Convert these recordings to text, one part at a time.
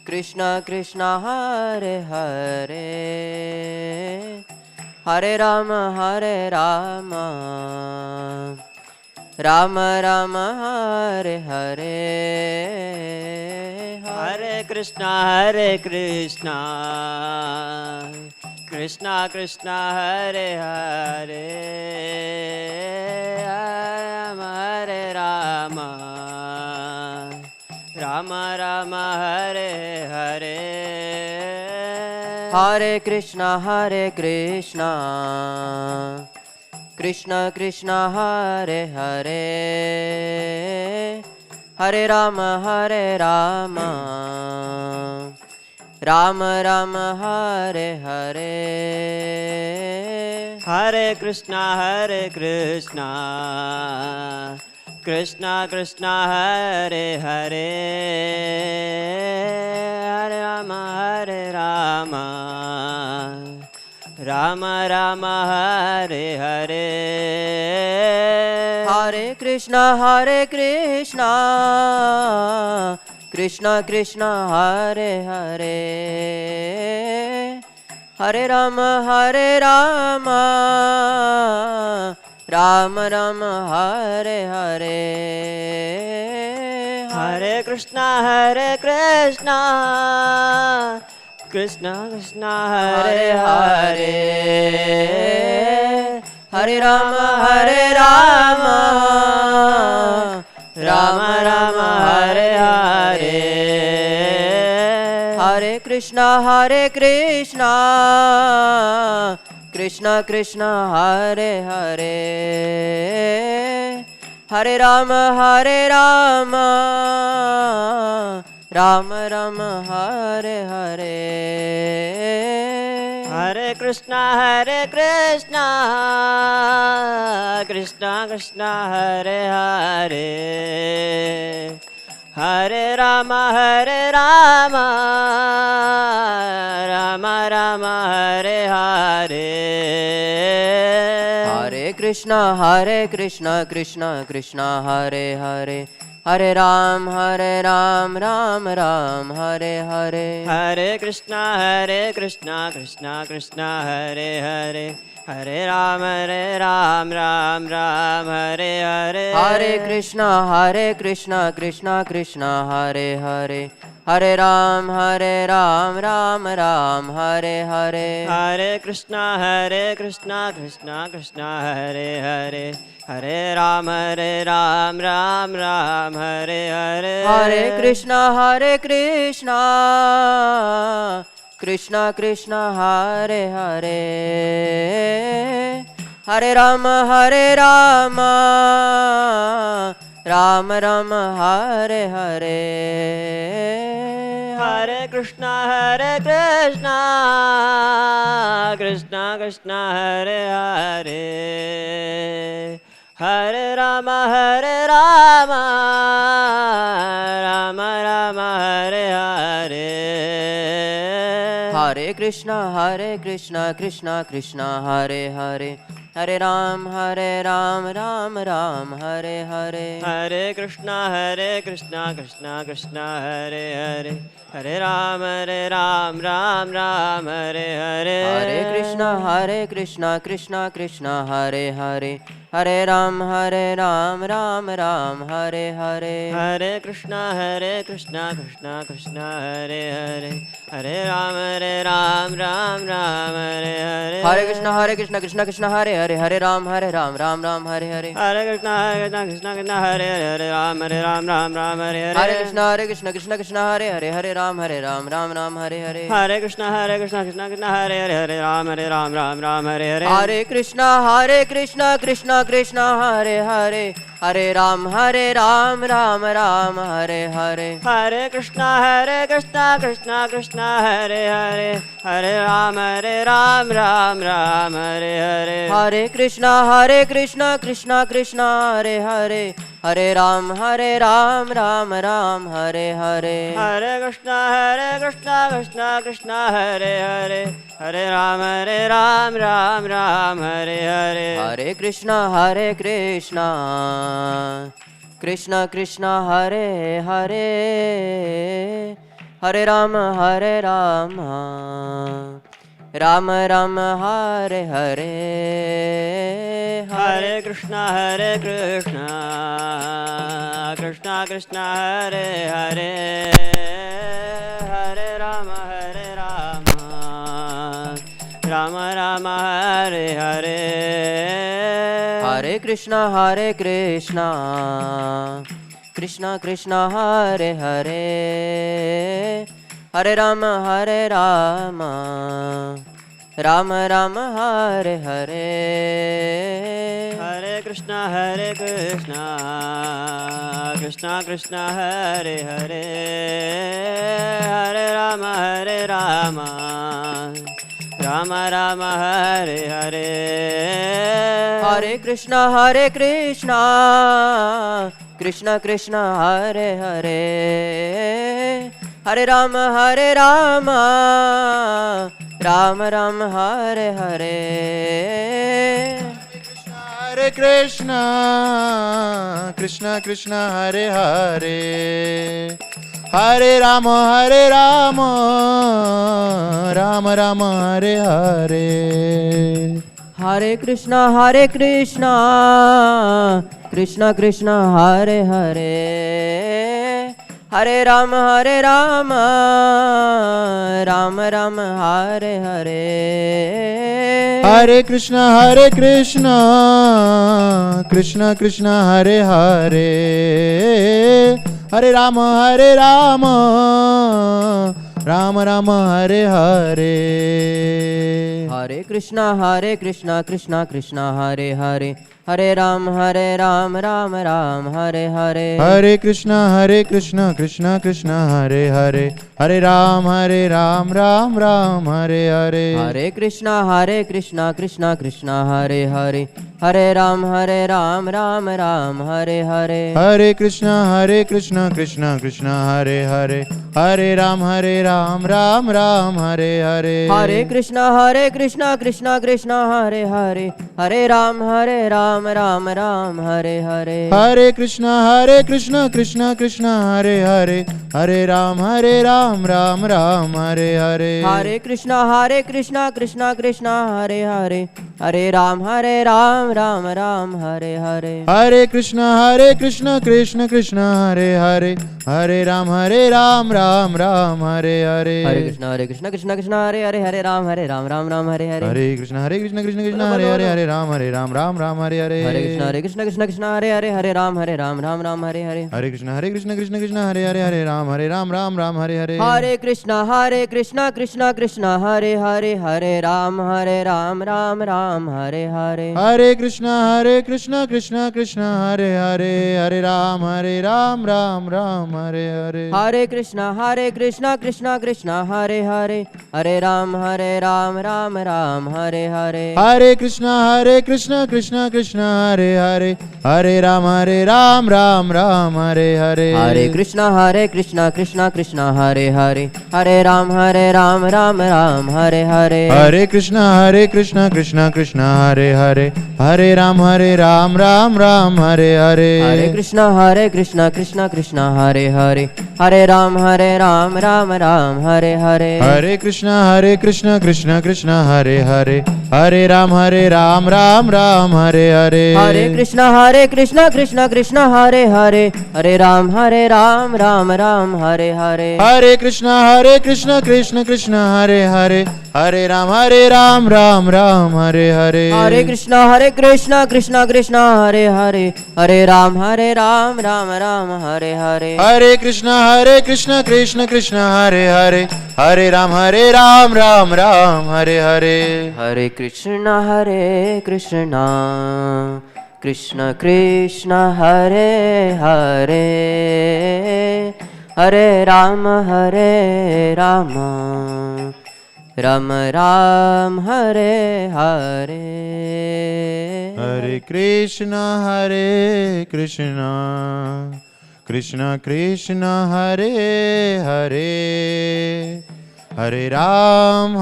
Krishna Krishna Hare Hare, Hare Rama Hare Rama, Rama Rama Hare Hare, Hare Krishna Krishna Krishna Hare Hare, Hare Rama Rama Rama Hare Hare. Hare Krishna Krishna Krishna Hare Hare, Hare Rama Rama Rama Hare Hare. Hare Krishna Krishna Krishna Hare Hare, Hare Rama Rama Rama Hare Hare. Hare Krishna Krishna Krishna Hare Hare, Hare Rama Rama Rama Hare Hare. Hare Krishna Krishna Krishna Hare Hare, Hare Rama Rama Rama Hare Hare. Hare Krishna Krishna Krishna Hare Hare, Hare Rama Rama Rama Hare Hare. Hare Krishna Krishna Krishna Hare Hare, Hare Rama Rama Rama Hare Hare. Hare Krishna Krishna Krishna Hare Hare, Hare Ram Ram Ram Hare Hare. Hare Krishna Krishna Krishna Hare Hare, Hare Ram Ram Hare Hare. Hare Krishna Krishna Krishna Hare Hare, Hare Ram Ram Hare Hare. Hare Krishna Krishna Krishna Hare Hare, Hare Ram Ram Hare Hare. Hare Krishna Krishna Krishna Hare Hare, Hare Rama Rama Rama Hare Hare. Hare Krishna Krishna Krishna Hare Hare, Hare Rama Rama Rama Hare Hare. Hare Krishna Krishna Krishna Hare Hare, Hare Ram Ram Hare Hare. Hare Krishna Krishna Krishna Hare Hare, Hare Ram Ram Hare Hare. Hare Krishna Krishna Krishna Hare Hare, Hare Ram Ram Hare Hare. Hare Krishna Krishna Krishna Hare Hare, Hare Ram Ram Hare Hare. Hare Krishna Krishna Krishna Hare Hare, Hare Ram Hare Ram Hare Hare. Hare Krishna Krishna Krishna Hare Hare, Ram Hare Hare. Hare Krishna Krishna Krishna Hare Hare, Hare Ram Hare Hare. Hare Krishna Krishna Krishna Hare Hare, Hare Ram Hare Hare. Hare Krishna Krishna Krishna Hare Hare, Hare Ram Ram Hare Hare. Hare Krishna Krishna Krishna Hare Hare, Hare Ram Hare Hare. Hare Krishna Krishna Krishna Hare Hare, Hare Ram Hare Hare. Hare Krishna Krishna Krishna Hare Hare, Hare Ram Hare Hare. Hare Krishna Krishna Krishna Hare Hare, Hare Rama, Rama Rama, Hare Hare, Hare Krishna, Krishna Krishna, Hare Hare, Hare Rama, Rama Rama, Hare Hare. Hare Krishna, Krishna Krishna, Hare Hare, Hare Rama, Rama Rama, Hare Hare. Hare Krishna, Krishna Krishna, Hare Hare, Hare Rama, Rama Rama, Hare Hare. Hare Krishna, Krishna Krishna, Hare Hare, Hare Rama, Rama Rama, Hare Hare. Hare Krishna, Krishna Krishna, Hare Hare, Hare Rama, Rama Rama, Hare Hare. Hare Krishna, Krishna Krishna, Hare Hare, Hare Rama, Rama Rama, Hare Hare. Hare Krishna, Krishna Krishna, Hare Hare, Hare Rama, Rama Rama, Hare Hare. Hare Krishna, Krishna Krishna, Hare Hare, Hare Rama, Rama Rama, Hare Hare. Hare Krishna, Krishna Krishna, Hare Hare, Hare Rama, Ram Ram, Hare Hare. Hare Krishna, Krishna Krishna, Hare Hare, Hare Rama, Ram Ram, Hare Hare. Hare Krishna, Krishna Krishna, Hare Hare, Hare Rama, Ram Ram, Hare Hare. Hare Krishna, Krishna Krishna, Hare Hare, Hare Rama, Ram Ram, Hare Hare. Hare Krishna, Krishna Krishna, Hare Hare, Hare Rama, Ram Ram, Hare Hare. Hare Krishna, Krishna Krishna, Hare Hare, Hare Rama, Ram Ram, Hare Hare. Hare Krishna, Krishna Krishna, Hare Hare, Hare Rama, Ram Ram, Hare Hare. Hare Krishna, Krishna Krishna, Hare Hare, Hare Rama, Ram Ram, Hare Hare. Hare Krishna, Krishna Krishna, Hare Hare, Hare Ram Ram, Hare Hare. Hare Krishna, Krishna Krishna, Hare Hare, Hare Ram Ram, Hare Hare. Hare Krishna, Krishna Krishna, Hare Hare, Hare Ram Ram, Hare Hare. Hare Krishna, Krishna Krishna, Hare Hare, Hare Ram Ram, Hare Hare. Hare Krishna, Krishna Krishna, Hare Hare, Hare Ram Ram, Hare Hare. Hare Krishna, Krishna Krishna, Hare Hare, Hare Ram Ram, Hare Hare. Hare Krishna, Krishna Krishna, Hare Hare, Hare Ram Ram, Hare Hare. Hare Krishna, Krishna Krishna, Hare Hare, Hare Ram Ram, Hare Hare. Hare Krishna, Krishna Krishna, Hare Hare, Hare Ram Ram, Hare Hare. Hare Krishna, Krishna Krishna, Hare Hare, Hare Ram Ram, Hare Hare. Hare Krishna, Krishna Krishna, Hare Hare, Hare Ram Ram, Hare Hare. Hare Krishna, Krishna Krishna, Hare Hare, Hare Ram Ram, Hare Hare. Hare Krishna, Krishna Krishna, Hare Hare, Hare Ram Ram, Hare Hare. Hare Krishna, Krishna Krishna, Hare Hare, Hare Ram Ram, Hare Hare. Hare Krishna, Krishna Krishna, Hare Hare, Hare Ram Ram, Hare Hare. Hare Krishna, Krishna Krishna, Hare Hare, Hare Ram Ram Ram, Hare Hare. Hare Krishna, Krishna Krishna, Hare Hare, Hare Ram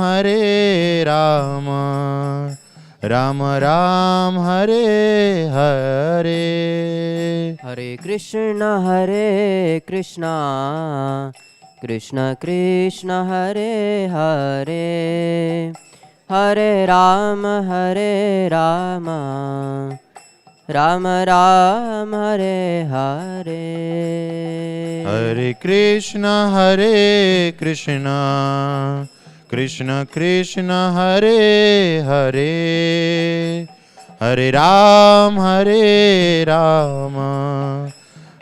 Ram Ram, Hare Hare. Hare Krishna, Krishna Krishna Hare Hare, Hare Rama Hare Rama, Rama Rama Hare Hare. Hare Krishna Krishna Krishna Hare Hare, Hare Rama,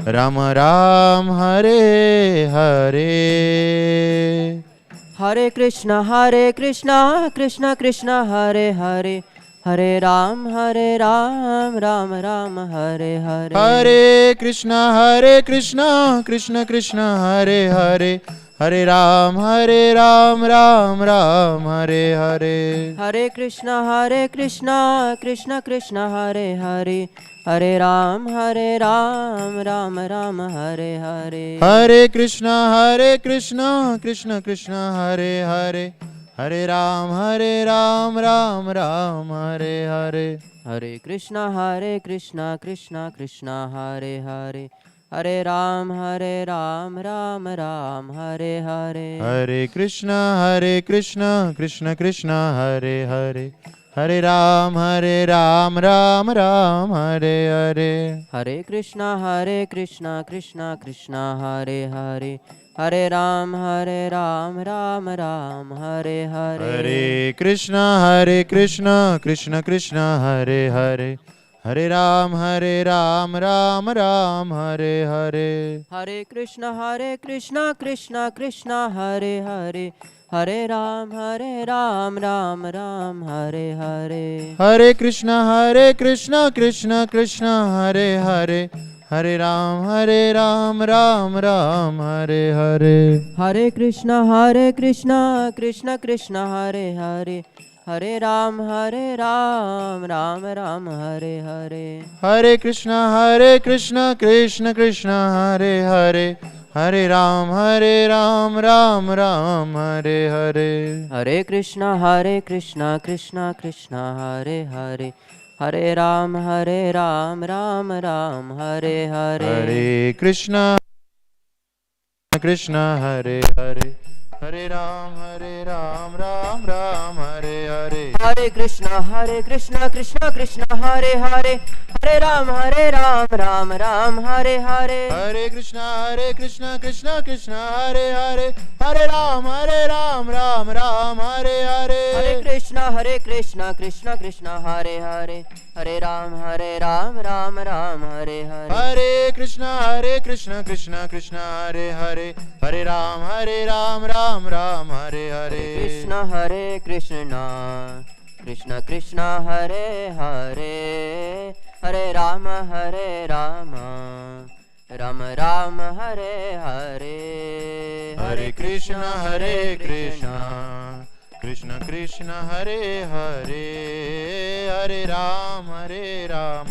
Rama Ram Hare Hare. Hare Krishna, Krishna Krishna Hare Hare, Hare Ram, Ram Ram Hare Hare. Hare Krishna, Krishna Krishna Hare Hare, Hare Ram, Ram Ram Hare Hare. Hare Krishna, Krishna Krishna Hare Hare, Hare Ram, Ram Ram Hare Hare. Hare Krishna, Krishna Krishna Hare Hare, Hare Ram, Ram Ram Hare Hare. Hare Krishna, Krishna Krishna Hare Hare, Hare Ram, Ram Ram Hare Hare. Hare Krishna, Krishna Krishna Hare Hare, Hare Ram, Ram Ram Hare Hare. Hare Krishna, Krishna Krishna Hare Hare, Hare Ram, Ram Ram Hare Hare. Hare Krishna, Krishna Krishna Hare Hare, Hare Ram, Ram Hare Hare. Hare Krishna, Krishna Hare Hare, Hare Ram, Ram Hare Hare. Hare Krishna, Krishna Hare Hare, Hare Ram, Ram Hare Hare. Hare Krishna, Krishna Hare Hare, Hare Ram, Ram Hare Hare. Hare Krishna, Krishna Hare Hare, Hare Ram, Ram Hare Hare. Hare Krishna, Krishna Hare Hare, Hare Ram, Ram Hare Hare. Hare Krishna Hare Hare, Hare Ram, Ram Hare Hare. Hare Krishna, Krishna Hare Hare, Hare Ram, Ram Hare Hare. Hare Krishna, Krishna Hare Hare, Hare Ram, Ram Hare Hare. Hare Krishna, Krishna Hare Hare, Hare Ram, Ram Hare Hare. Hare Krishna, Krishna Hare Hare, Hare Ram, Ram Hare Hare. Hare Krishna, Krishna Hare Hare, Hare Ram, Ram Hare Hare. Hare Krishna, Krishna Hare Hare, Hare Ram,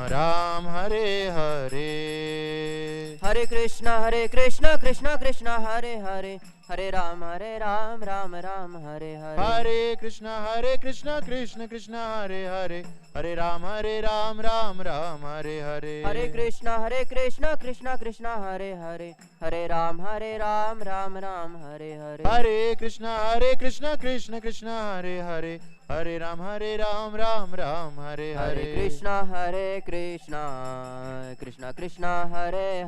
Ram Hare Hare. Hare Krishna, Krishna Hare Hare, Hare Ram, Ram Hare Hare. Hare Krishna, Krishna Hare Hare, Hare Ram, Ram Hare Hare. Hare Krishna, Krishna Hare Hare, Hare Ram, Ram Hare Hare. Hare Krishna, Krishna Hare Hare, Hare Ram, Ram Hare Hare. Hare Krishna, Krishna Hare Hare,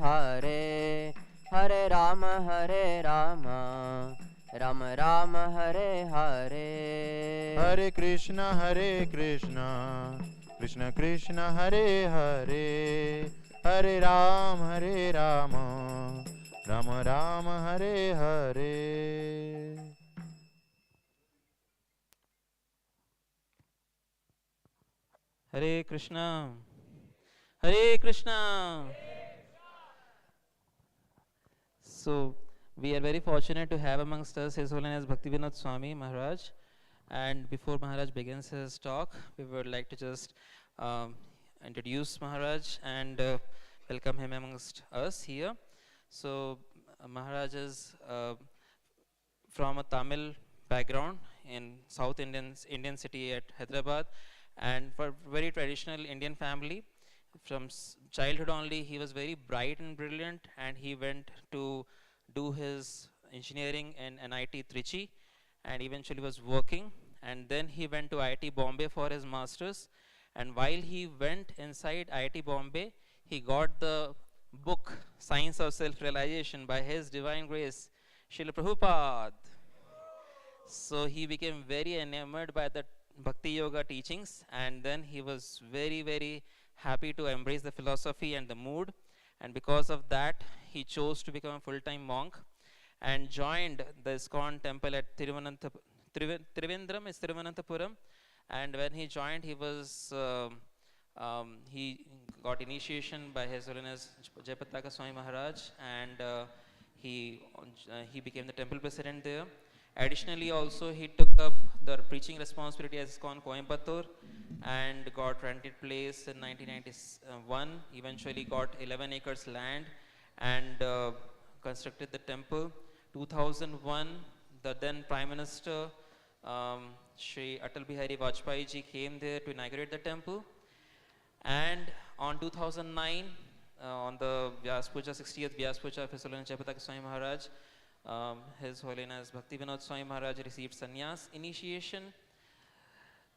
Hare Ram, Ram Hare Hare. Hare Krishna, Krishna Hare Hare, Hare Ram, Ram Hare Hare. Hare Krishna, Hare Krishna. So we are very fortunate to have amongst us His Holiness Bhaktivinod Swami Maharaj. And before Maharaj begins his talk, we would like to just introduce Maharaj and welcome him amongst us here. So Maharaj is from a Tamil background in South Indian city at Hyderabad, and for very traditional Indian family. From childhood only, he was very bright and brilliant, and he went to do his engineering in NIT Trichy, and eventually was working. And then he went to IIT Bombay for his masters. And while he went inside IIT Bombay, he got the book Science of Self-Realization by His Divine Grace, Srila Prabhupada. So he became very enamored by the Bhakti Yoga teachings, and then he was very, very happy to embrace the philosophy and the mood. And because of that, he chose to become a full-time monk and joined the ISKCON temple at Trivandrum, is Thiruvananthapuram. And when he joined, he got initiation by His Holiness Jayapataka Swami Maharaj, and he became the temple president there. Additionally, also he took up the preaching responsibility as ISKCON Coimbatore and got rented place in 1991. Eventually got 11 acres land and constructed the temple. 2001, the then Prime Minister Shri Atal Bihari Vajpayee ji came there to inaugurate the temple. And on 2009, on the Vyas Puja, 60th Vyas Puja of His Holiness Jayapataka Swami Maharaj, His Holiness Bhaktivinod Swami Maharaj received sannyas initiation.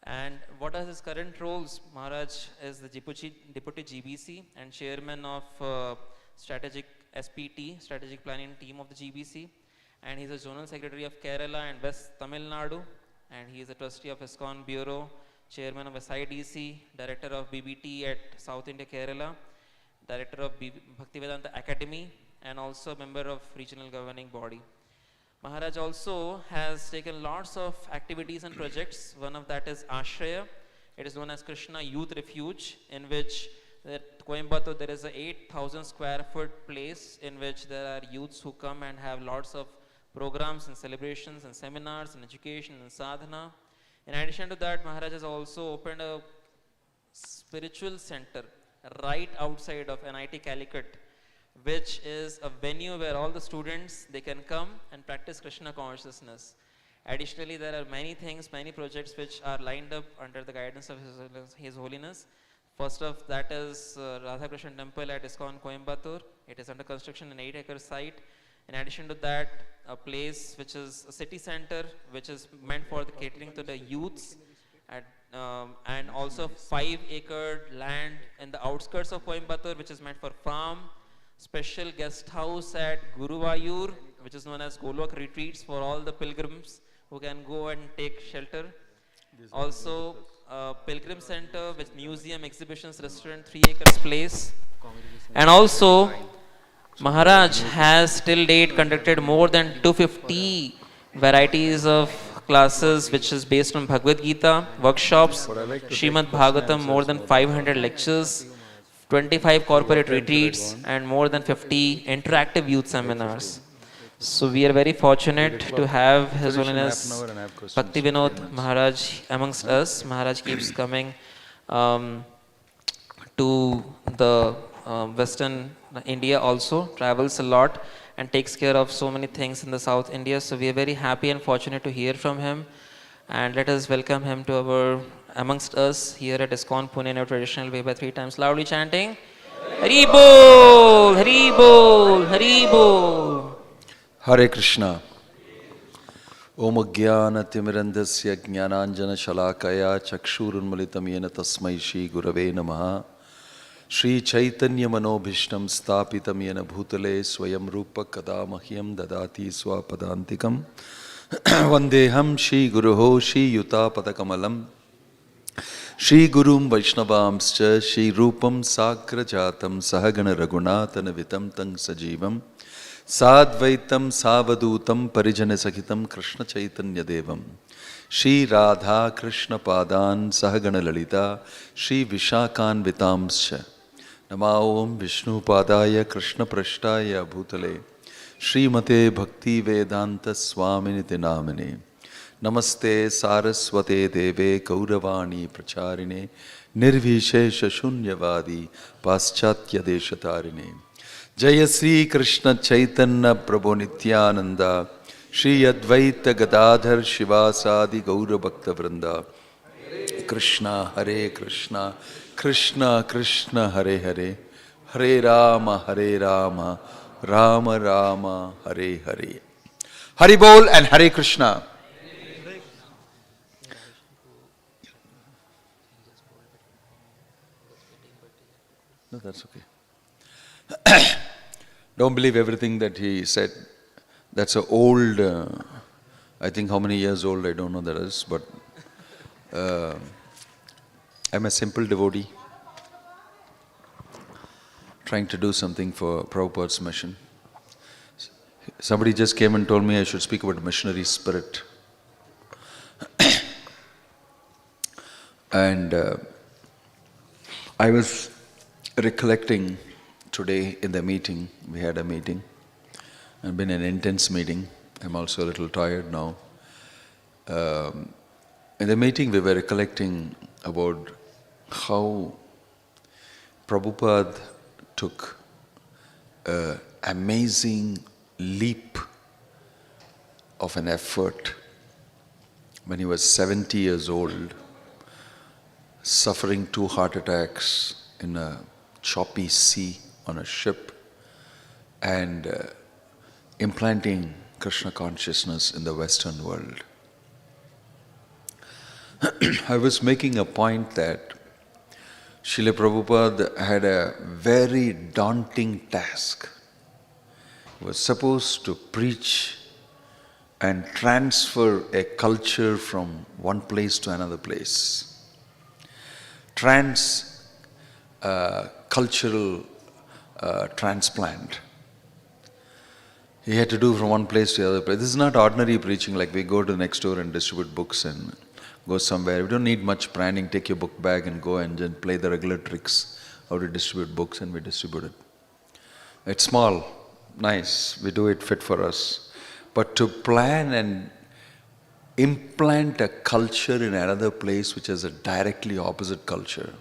And what are his current roles? Maharaj is the Deputy GBC and Chairman of Strategic SPT, Strategic Planning Team of the GBC. And he is a Zonal Secretary of Kerala and West Tamil Nadu. And he is a Trustee of ISKCON Bureau, Chairman of SIDC, Director of BBT at South India Kerala, Director of Bhaktivedanta Academy, and also a member of Regional Governing Body. Maharaj also has taken lots of activities and projects. One of that is Ashraya. It is known as Krishna Youth Refuge, in which at Coimbatore there is a 8,000 square foot place in which there are youths who come and have lots of programs and celebrations and seminars and education and sadhana. In addition to that, Maharaj has also opened a spiritual center right outside of NIT Calicut, which is a venue where all the students, they can come and practice Krishna consciousness. Additionally, there are many things, many projects which are lined up under the guidance of His Holiness. First of that is Radha Krishna Temple at ISKCON Coimbatore. It is under construction in 8-acre site. In addition to that, a place which is a city center, which is meant for the catering to the youths, and also 5-acre land in the outskirts of Coimbatore, which is meant for farm. Special guest house at Guruvayur, which is known as Golok Retreats for all the pilgrims who can go and take shelter. Also, pilgrim center with museum, exhibitions, restaurant, 3 acres place. And also, Maharaj has till date conducted more than 250 varieties of classes which is based on Bhagavad Gita, workshops, Srimad Bhagavatam, more than 500 lectures, 25 corporate retreats, and more than 50 interactive youth seminars. So we are very fortunate to have His Holiness Bhaktivinod Maharaj amongst us. Maharaj keeps coming to the Western India also, travels a lot and takes care of so many things in the South India. So we are very happy and fortunate to hear from him. And let us welcome him to amongst us here at ISKCON Pune in our traditional way by 3 times loudly chanting Hari Bol, Hari Bol, Hari Bol. Hare Krishna. Om Jnana Timirandasya Jnananjana Shalakaya Chakshurunmalitam Yena Tasmai Shri Gurave Namaha Shri Chaitanya Manobhishtam Stapitam Yena Bhutale Swayam Rupa Kadamahyam Dadati Swapadantikam Vandeham Shri Guruho Shri Yuta Padakamalam Shri Gurum Vaishnavamscha Shri Rupam Sakrajatam Sahagana Raghunatana Vitam Tang Sajivam Sadvaitam Savadutam Parijana Sakitam Krishna Chaitanya Devam Shri Radha Krishna Padan Sahagana Lalita Shri Vishakhan Vitamscha Nama Om Vishnu Padaya Krishna Prashtaya Bhutale Shri Mate Bhakti Vedanta Swaminiti Namane Namaste Saraswate Deve Kauravani Pracharine Nirvishesha Shunyavadi Paschatya Deshatarine Jaya Sri Krishna Chaitanya Prabhu Nityananda Shri Advaita Gadadhar Shivasadi Gaura Bhakta Vrinda Krishna Hare Krishna Krishna Krishna Hare Hare Hare Rama Rama Rama, Hare Hare. Hari Bol and Hare Krishna. No, that's okay. Don't believe everything that he said. That's an old, I think how many years old, I don't know that is, but I'm a simple devotee trying to do something for Prabhupada's mission. Somebody just came and told me I should speak about missionary spirit. And I was recollecting today in the meeting, we had a meeting, it's been an intense meeting, I'm also a little tired now. In the meeting we were recollecting about how Prabhupada took an amazing leap of an effort when he was 70 years old, suffering 2 heart attacks in a choppy sea on a ship, and implanting Krishna consciousness in the Western world. I was making a point that Srila Prabhupada had a very daunting task. He was supposed to preach and transfer a culture from one place to another place. Cultural transplant. He had to do from one place to the other place. This is not ordinary preaching like we go to the next door and distribute books and go somewhere. We don't need much planning. Take your book bag and go and then play the regular tricks how to distribute books, and we distribute it. It's small, nice, we do it fit for us. But to plan and implant a culture in another place which is a directly opposite culture,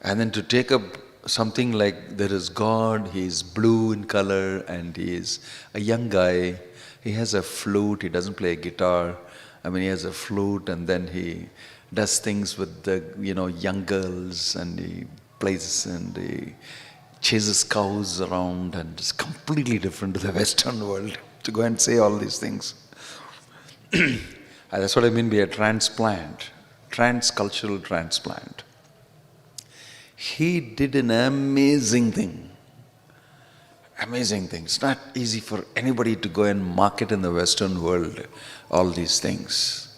and then to take up something like there is God, he is blue in color and he is a young guy, he has a flute, he doesn't play a guitar, he has a flute, and then he does things with the young girls, and he plays and he chases cows around, and it's completely different to the Western world to go and say all these things. That's what I mean by a transplant, transcultural transplant. He did an amazing thing. Amazing thing. It's not easy for anybody to go and market in the Western world all these things.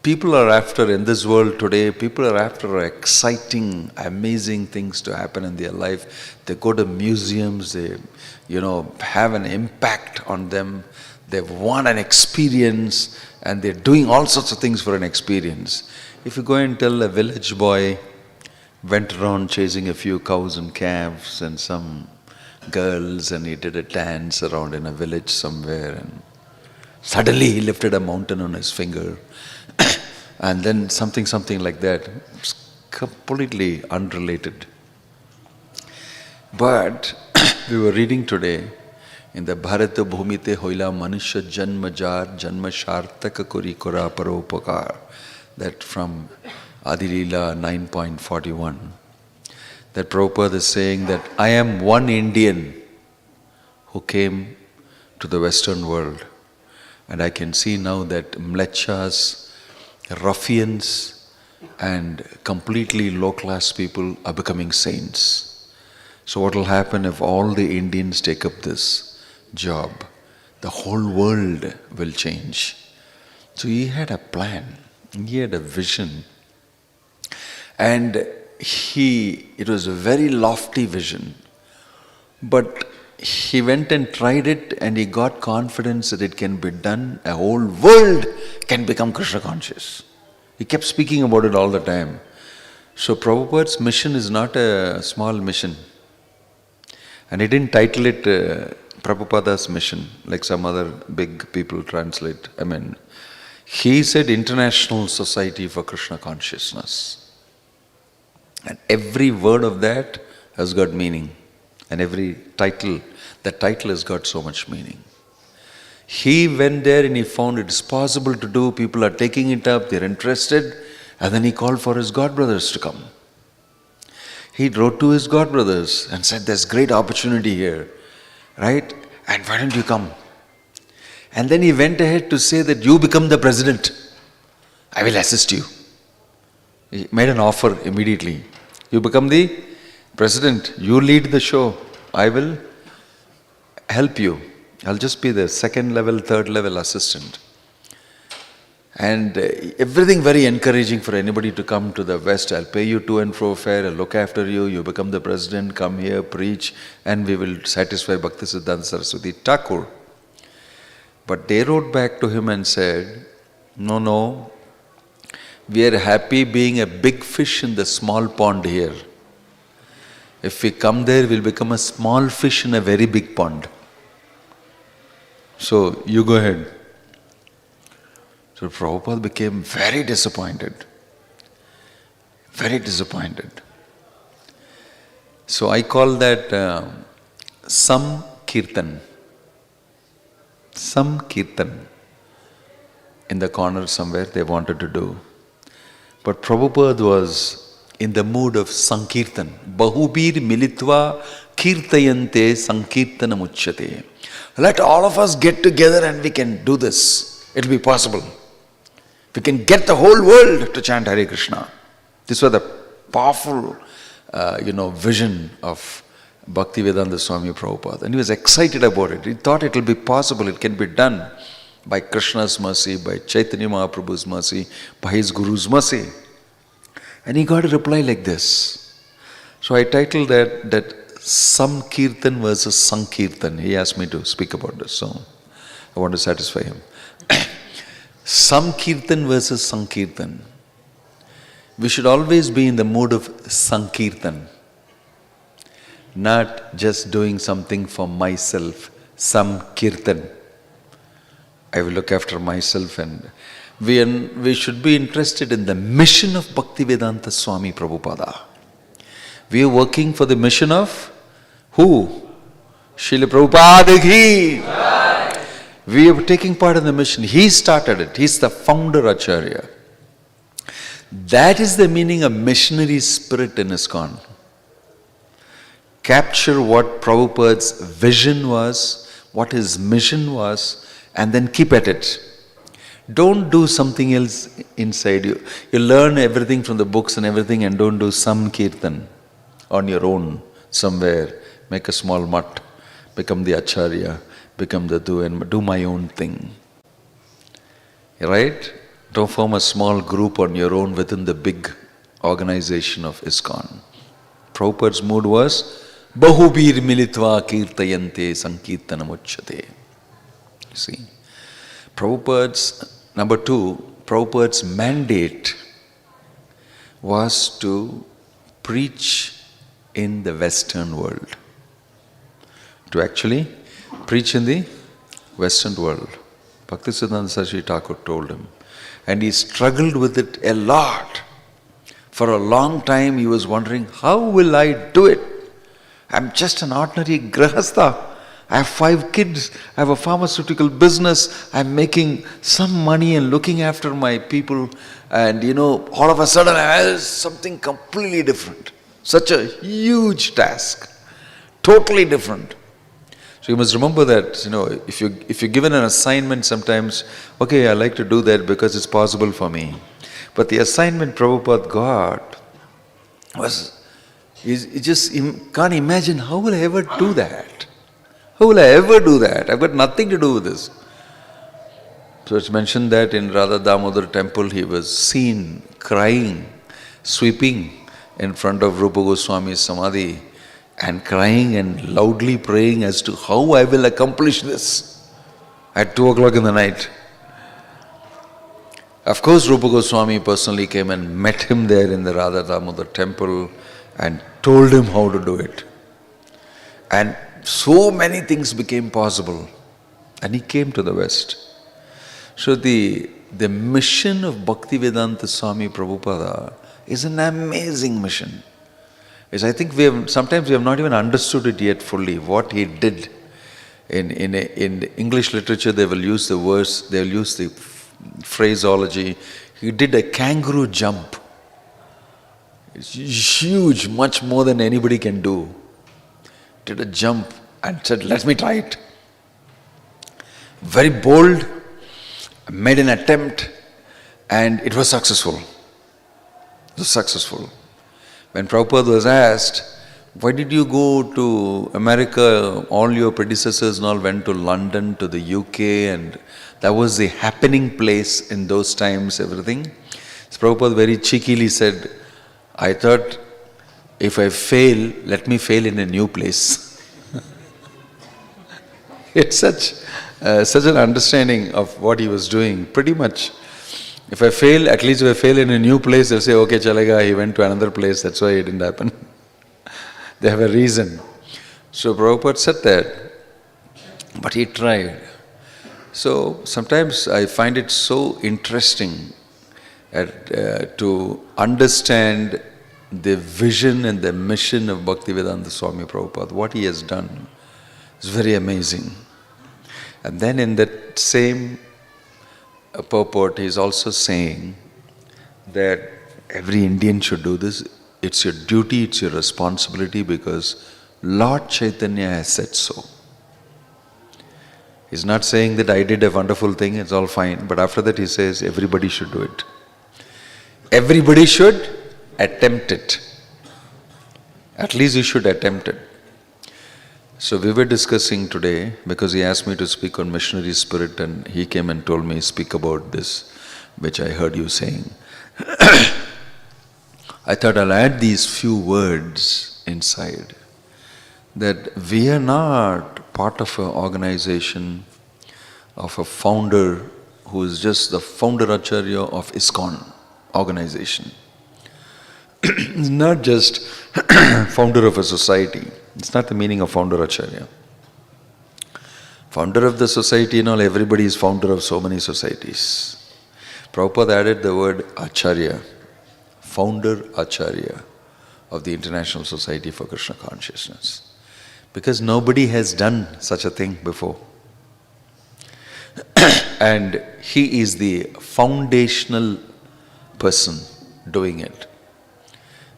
People are after, in this world today, people are after exciting, amazing things to happen in their life. They go to museums, they, have an impact on them. They want an experience, and they're doing all sorts of things for an experience. If you go and tell a village boy went around chasing a few cows and calves and some girls, and he did a dance around in a village somewhere, and suddenly he lifted a mountain on his finger and then something like that. It's completely unrelated. But we were reading today in the Bharata Bhumite Hoila Manusha Janma Jar Janma Shartaka Kuri Kora Paropakar, that from Adilila 9.41, that Prabhupada is saying that I am one Indian who came to the Western world, and I can see now that mlechas, ruffians and completely low-class people are becoming saints. So what will happen if all the Indians take up this job? The whole world will change. So he had a plan, he had a vision, and it was a very lofty vision, but he went and tried it, and he got confidence that it can be done. A whole world can become Krishna conscious. He kept speaking about it all the time. So Prabhupada's mission is not a small mission. And he didn't title it Prabhupada's mission, like some other big people translate. He said International Society for Krishna Consciousness. And every word of that has got meaning. And every title, that title has got so much meaning. He went there and he found it's possible to do, people are taking it up, they're interested, and then he called for his God brothers to come. he wrote to his godbrothers and said, there's great opportunity here, right? And why don't you come? And then he went ahead to say that you become the president. I will assist you. He made an offer immediately. You become the president. You lead the show. I will help you. I'll just be the second level, third level assistant. And everything very encouraging for anybody to come to the West. I'll pay you to and fro fare, I'll look after you, you become the president, come here, preach, and we will satisfy Bhaktisiddhanta Saraswati Thakur. But they wrote back to him and said, no, we are happy being a big fish in the small pond here. If we come there, we'll become a small fish in a very big pond. So, you go ahead. So Prabhupada became very disappointed. Very disappointed. So I call that some kirtan. Some kirtan. In the corner somewhere they wanted to do. But Prabhupada was in the mood of Sankirtan. Bahubir militva kirtayante sankirtanam uchyate. Let all of us get together and we can do this. It will be possible. We can get the whole world to chant Hare Krishna. This was the powerful, vision of Bhaktivedanta Swami Prabhupada. And he was excited about it. He thought it will be possible, it can be done by Krishna's mercy, by Chaitanya Mahaprabhu's mercy, by his Guru's mercy. And he got a reply like this. So I titled that some Kirtan versus Sankirtan. He asked me to speak about this, so I want to satisfy him. Some Kirtan versus Sankirtan. We should always be in the mood of Sankirtan, not just doing something for myself. Some Kirtan. I will look after myself, and we should be interested in the mission of Bhaktivedanta Swami Prabhupada. We are working for the mission of who? Srila Prabhupada ki. We are taking part in the mission. He started it. He is the founder Acharya. That is the meaning of missionary spirit in ISKCON. Capture what Prabhupada's vision was, what his mission was, and then keep at it. Don't do something else inside you. You learn everything from the books and everything, and don't do some kirtan on your own somewhere. Make a small mutt, become the Acharya, become the do my own thing. Right? Don't form a small group on your own within the big organization of ISKCON. Prabhupada's mood was Bahubir militva kirtayante sankirtanam uchyate. See? Number two, Prabhupada's mandate was to preach in the Western world. To actually preach in the Western world. Bhaktisiddhanta Saraswati Thakur told him. And he struggled with it a lot. For a long time he was wondering, how will I do it? I'm just an ordinary grahastha. I have 5 kids. I have a pharmaceutical business. I'm making some money and looking after my people. And all of a sudden I have something completely different. Such a huge task. Totally different. So you must remember that, if you're given an assignment sometimes, okay, I like to do that because it's possible for me. But the assignment Prabhupada got was, you just can't imagine, how will I ever do that? How will I ever do that? I've got nothing to do with this. So it's mentioned that in Radha Damodar temple he was seen crying, sweeping in front of Rupa Goswami's Samadhi, and crying and loudly praying as to how I will accomplish this at 2 o'clock in the night. Of course, Rupa Goswami personally came and met him there in the Radha Damodar temple and told him how to do it. And so many things became possible. And he came to the West. So the mission of Bhaktivedanta Swami Prabhupada is an amazing mission. I think sometimes we have not even understood it yet fully, what he did. In English literature they will use the verse, they will use the phraseology. He did a kangaroo jump. It's huge, much more than anybody can do. Did a jump and said, let me try it. Very bold, made an attempt, and it was successful. It was successful. When Prabhupada was asked, why did you go to America? All your predecessors and all went to London, to the UK, and that was the happening place in those times, everything. So Prabhupada very cheekily said, I thought, if I fail, let me fail in a new place. It's such an understanding of what he was doing, pretty much. If I fail, at least if I fail in a new place, they'll say, okay, chalega, he went to another place, that's why it didn't happen. They have a reason. So Prabhupada said that, but he tried. So sometimes I find it so interesting to understand the vision and the mission of Bhaktivedanta Swami Prabhupada, what he has done. It's very amazing. And then in that same purport, he is also saying that every Indian should do this. It's your duty, it's your responsibility, because Lord Chaitanya has said so. He's not saying that I did a wonderful thing, it's all fine, but after that he says everybody should do it. Everybody should attempt it. At least you should attempt it. So we were discussing today, because he asked me to speak on missionary spirit, and he came and told me, speak about this, which I heard you saying. I thought I'll add these few words inside, that we are not part of an organization of a founder who is just the founder Acharya of ISKCON organization. Not just founder of a society. It's not the meaning of founder Acharya. Founder of the society and all, everybody is founder of so many societies. Prabhupada added the word Acharya, founder Acharya of the International Society for Krishna Consciousness. Because nobody has done such a thing before. And he is the foundational person doing it.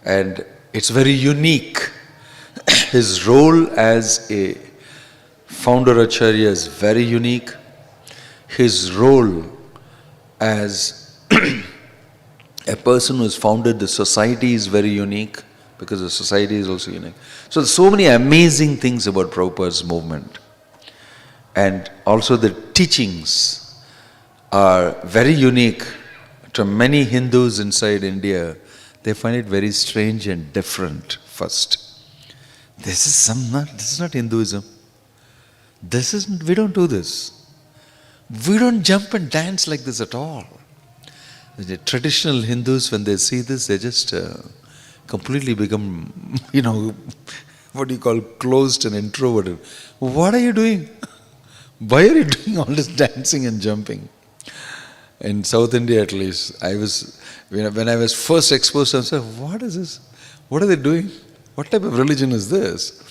And it's very unique. His role as a founder Acharya is very unique. His role as a person who has founded the society is very unique, because the society is also unique. So there's so many amazing things about Prabhupada's movement. And also the teachings are very unique to many Hindus inside India. They find it very strange and different first. This is not Hinduism. We don't do this. We don't jump and dance like this at all. The traditional Hindus, when they see this, they just completely become, what do you call, closed and introverted. What are you doing? Why are you doing all this dancing and jumping? In South India at least, when I was first exposed, I said, what is this? What are they doing? What type of religion is this?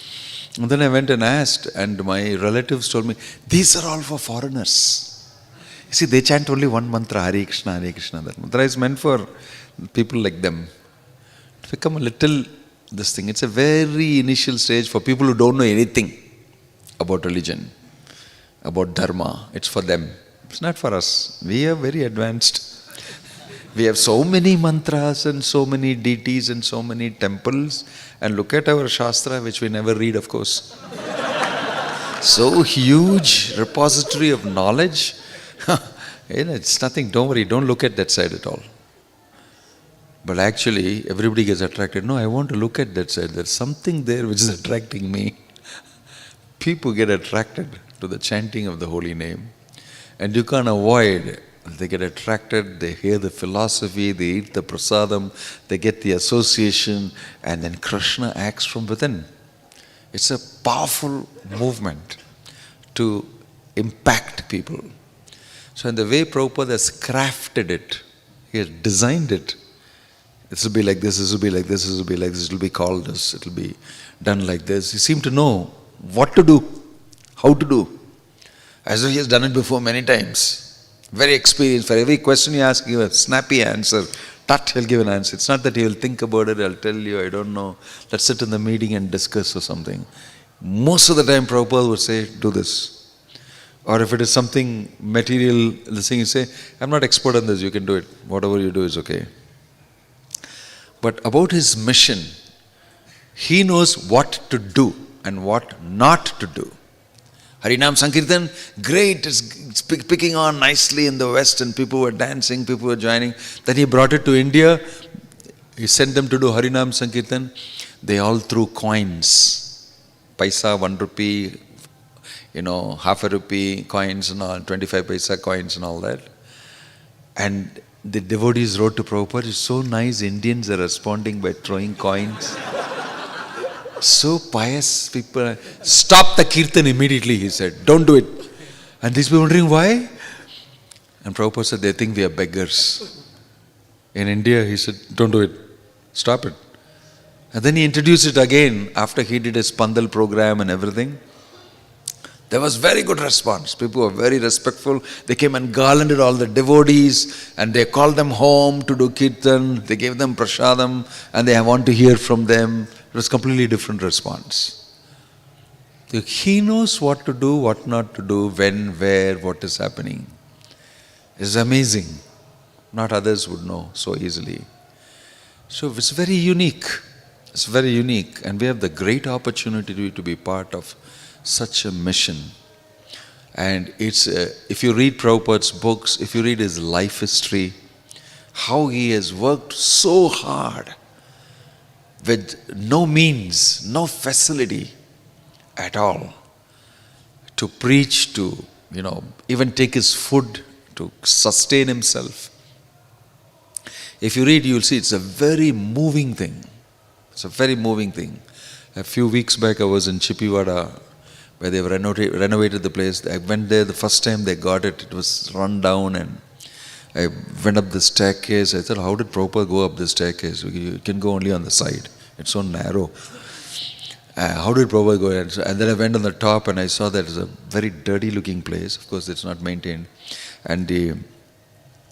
And then I went and asked, and my relatives told me, these are all for foreigners. You see, they chant only one mantra, Hare Krishna, Hare Krishna. That mantra is meant for people like them. To become a little, this thing. It's a very initial stage for people who don't know anything about religion, about dharma. It's for them. It's not for us. We are very advanced. We have so many mantras and so many deities and so many temples. And look at our Shastra, which we never read, of course. So huge repository of knowledge. It's nothing, don't worry, don't look at that side at all. But actually, everybody gets attracted. No, I want to look at that side. There's something there which is attracting me. People get attracted to the chanting of the holy name. And you can't avoid. They get attracted, they hear the philosophy, they eat the prasadam, they get the association, and then Krishna acts from within. It's a powerful movement to impact people. So in the way Prabhupada has crafted it, he has designed it. This will be like this, this will be like this, this will be like this, it will be called this, it will be done like this. He seemed to know what to do, how to do, as though he has done it before many times. Very experienced. For every question you ask, give a snappy answer. Tut, he'll give an answer. It's not that he'll think about it, I'll tell you, I don't know. Let's sit in the meeting and discuss or something. Most of the time Prabhupada would say, do this. Or if it is something material, the thing you say, I'm not expert on this, you can do it. Whatever you do is okay. But about his mission, he knows what to do and what not to do. Harinam Sankirtan, great, it's picking on nicely in the West and people were dancing, people were joining. Then he brought it to India, he sent them to do Harinam Sankirtan. They all threw coins, paisa, 1 rupee, half a rupee coins and all, 25 paisa coins and all that. And the devotees wrote to Prabhupada, it's so nice, Indians are responding by throwing coins. So pious people. Stop the kirtan immediately, he said. Don't do it. And these people wondering why? And Prabhupada said, they think we are beggars. In India, he said, don't do it. Stop it. And then he introduced it again after he did his Pandal program and everything. There was very good response. People were very respectful. They came and garlanded all the devotees and they called them home to do kirtan. They gave them prasadam and they want to hear from them. It was completely different response. He knows what to do, what not to do, when, where, what is happening. It's amazing. Not others would know so easily. So it's very unique. It's very unique. And we have the great opportunity to be part of such a mission. And it's if you read Prabhupada's books, if you read his life history, how he has worked so hard with no means, no facility at all to preach, to even take his food, to sustain himself. If you read, you'll see it's a very moving thing. It's a very moving thing. A few weeks back I was in Chippiwada where they renovated the place. I went there the first time they got it. It was run down and I went up the staircase. I thought, how did Prabhupada go up the staircase? You can go only on the side. It's so narrow. How did Prabhupada go? And then I went on the top and I saw that it's a very dirty looking place. Of course, it's not maintained. And the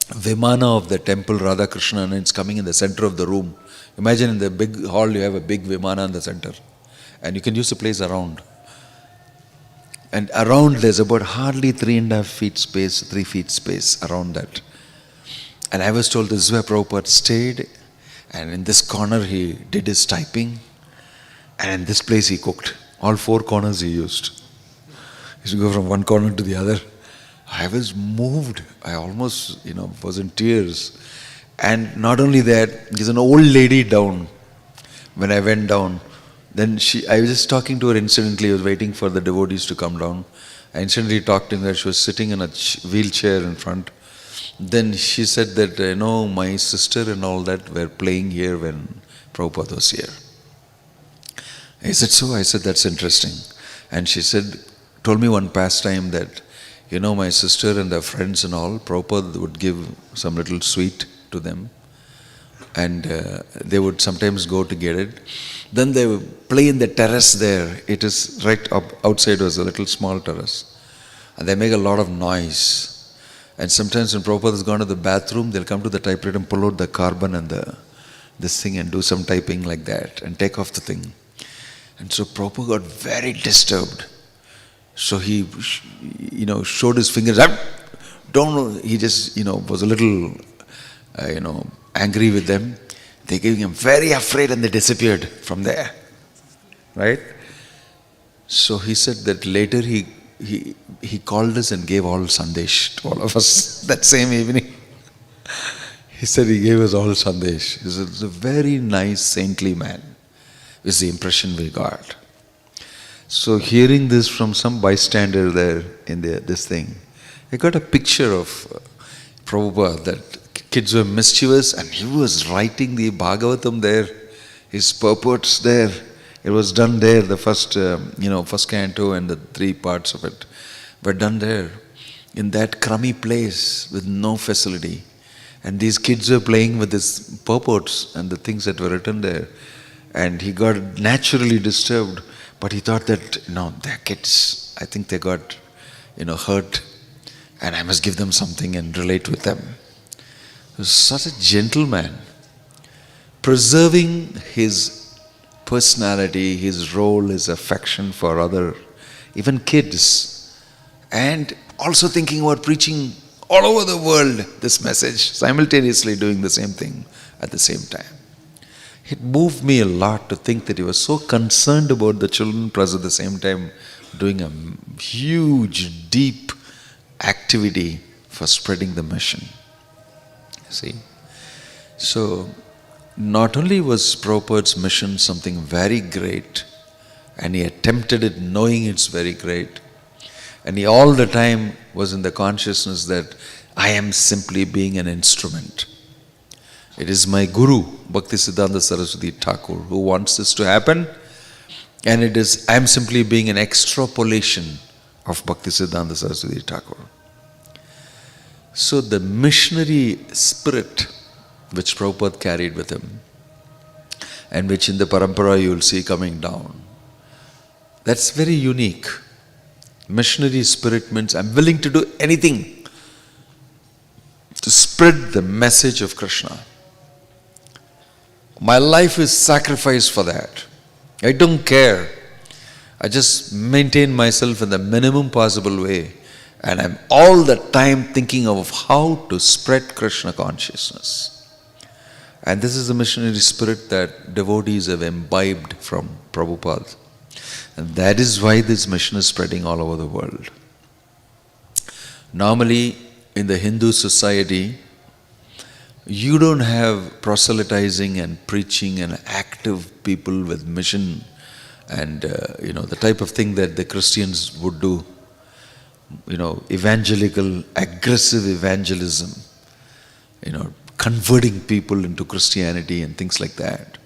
Vimana of the temple, Radha Krishna, and it's coming in the center of the room. Imagine in the big hall you have a big Vimana in the center. And you can use the place around. And around there's about hardly 3.5 feet space, 3 feet space around that. And I was told this is where Prabhupada stayed. And in this corner he did his typing. And in this place he cooked. All 4 corners he used. He used to go from one corner to the other. I was moved. I almost, was in tears. And not only that, there's an old lady down. When I went down, then I was just talking to her incidentally. I was waiting for the devotees to come down. I instantly talked to her. She was sitting in a wheelchair in front. Then she said that, my sister and all that were playing here when Prabhupada was here. I said, so? I said, that's interesting. And she told me one pastime that, my sister and their friends and all, Prabhupada would give some little sweet to them. And they would sometimes go to get it. Then they would play in the terrace there. It is right up outside was a little small terrace. And they make a lot of noise. And sometimes when Prabhupada has gone to the bathroom, they'll come to the typewriter and pull out the carbon and this thing and do some typing like that and take off the thing. And so Prabhupada got very disturbed. So he, showed his fingers. He just, was a little, angry with them. They gave him very afraid and they disappeared from there. Right? So he said that later he called us and gave all sandesh to all of us that same evening. He said he gave us all sandesh. He said, it's a very nice, saintly man, is the impression we got. So hearing this from some bystander there in this thing, I got a picture of Prabhupada that kids were mischievous and he was writing the Bhagavatam there, his purports there. It was done there, the first canto and the 3 parts of it were done there in that crummy place with no facility. And these kids were playing with his purports and the things that were written there. And he got naturally disturbed, but he thought that, they're kids. I think they got, hurt and I must give them something and relate with them. He was such a gentle man. preserving his personality, his role, his affection for other, even kids, and also thinking about preaching all over the world this message, simultaneously doing the same thing at the same time. It moved me a lot to think that he was so concerned about the children, plus at the same time doing a huge, deep activity for spreading the mission. See? So, not only was Prabhupada's mission something very great, and he attempted it knowing it's very great, and he all the time was in the consciousness that I am simply being an instrument. It is my Guru, Bhaktisiddhanta Saraswati Thakur, who wants this to happen, and I am simply being an extrapolation of Bhaktisiddhanta Saraswati Thakur. So the missionary spirit which Prabhupada carried with him, and which in the parampara you will see coming down, that's very unique. Missionary spirit means I'm willing to do anything to spread the message of Krishna. My life is sacrificed for that. I don't care. I just maintain myself in the minimum possible way, and I'm all the time thinking of how to spread Krishna consciousness. And this is the missionary spirit that devotees have imbibed from Prabhupada. And that is why this mission is spreading all over the world. Normally, in the Hindu society, you don't have proselytizing and preaching and active people with mission and the type of thing that the Christians would do. Evangelical, aggressive evangelism, converting people into Christianity and things like that.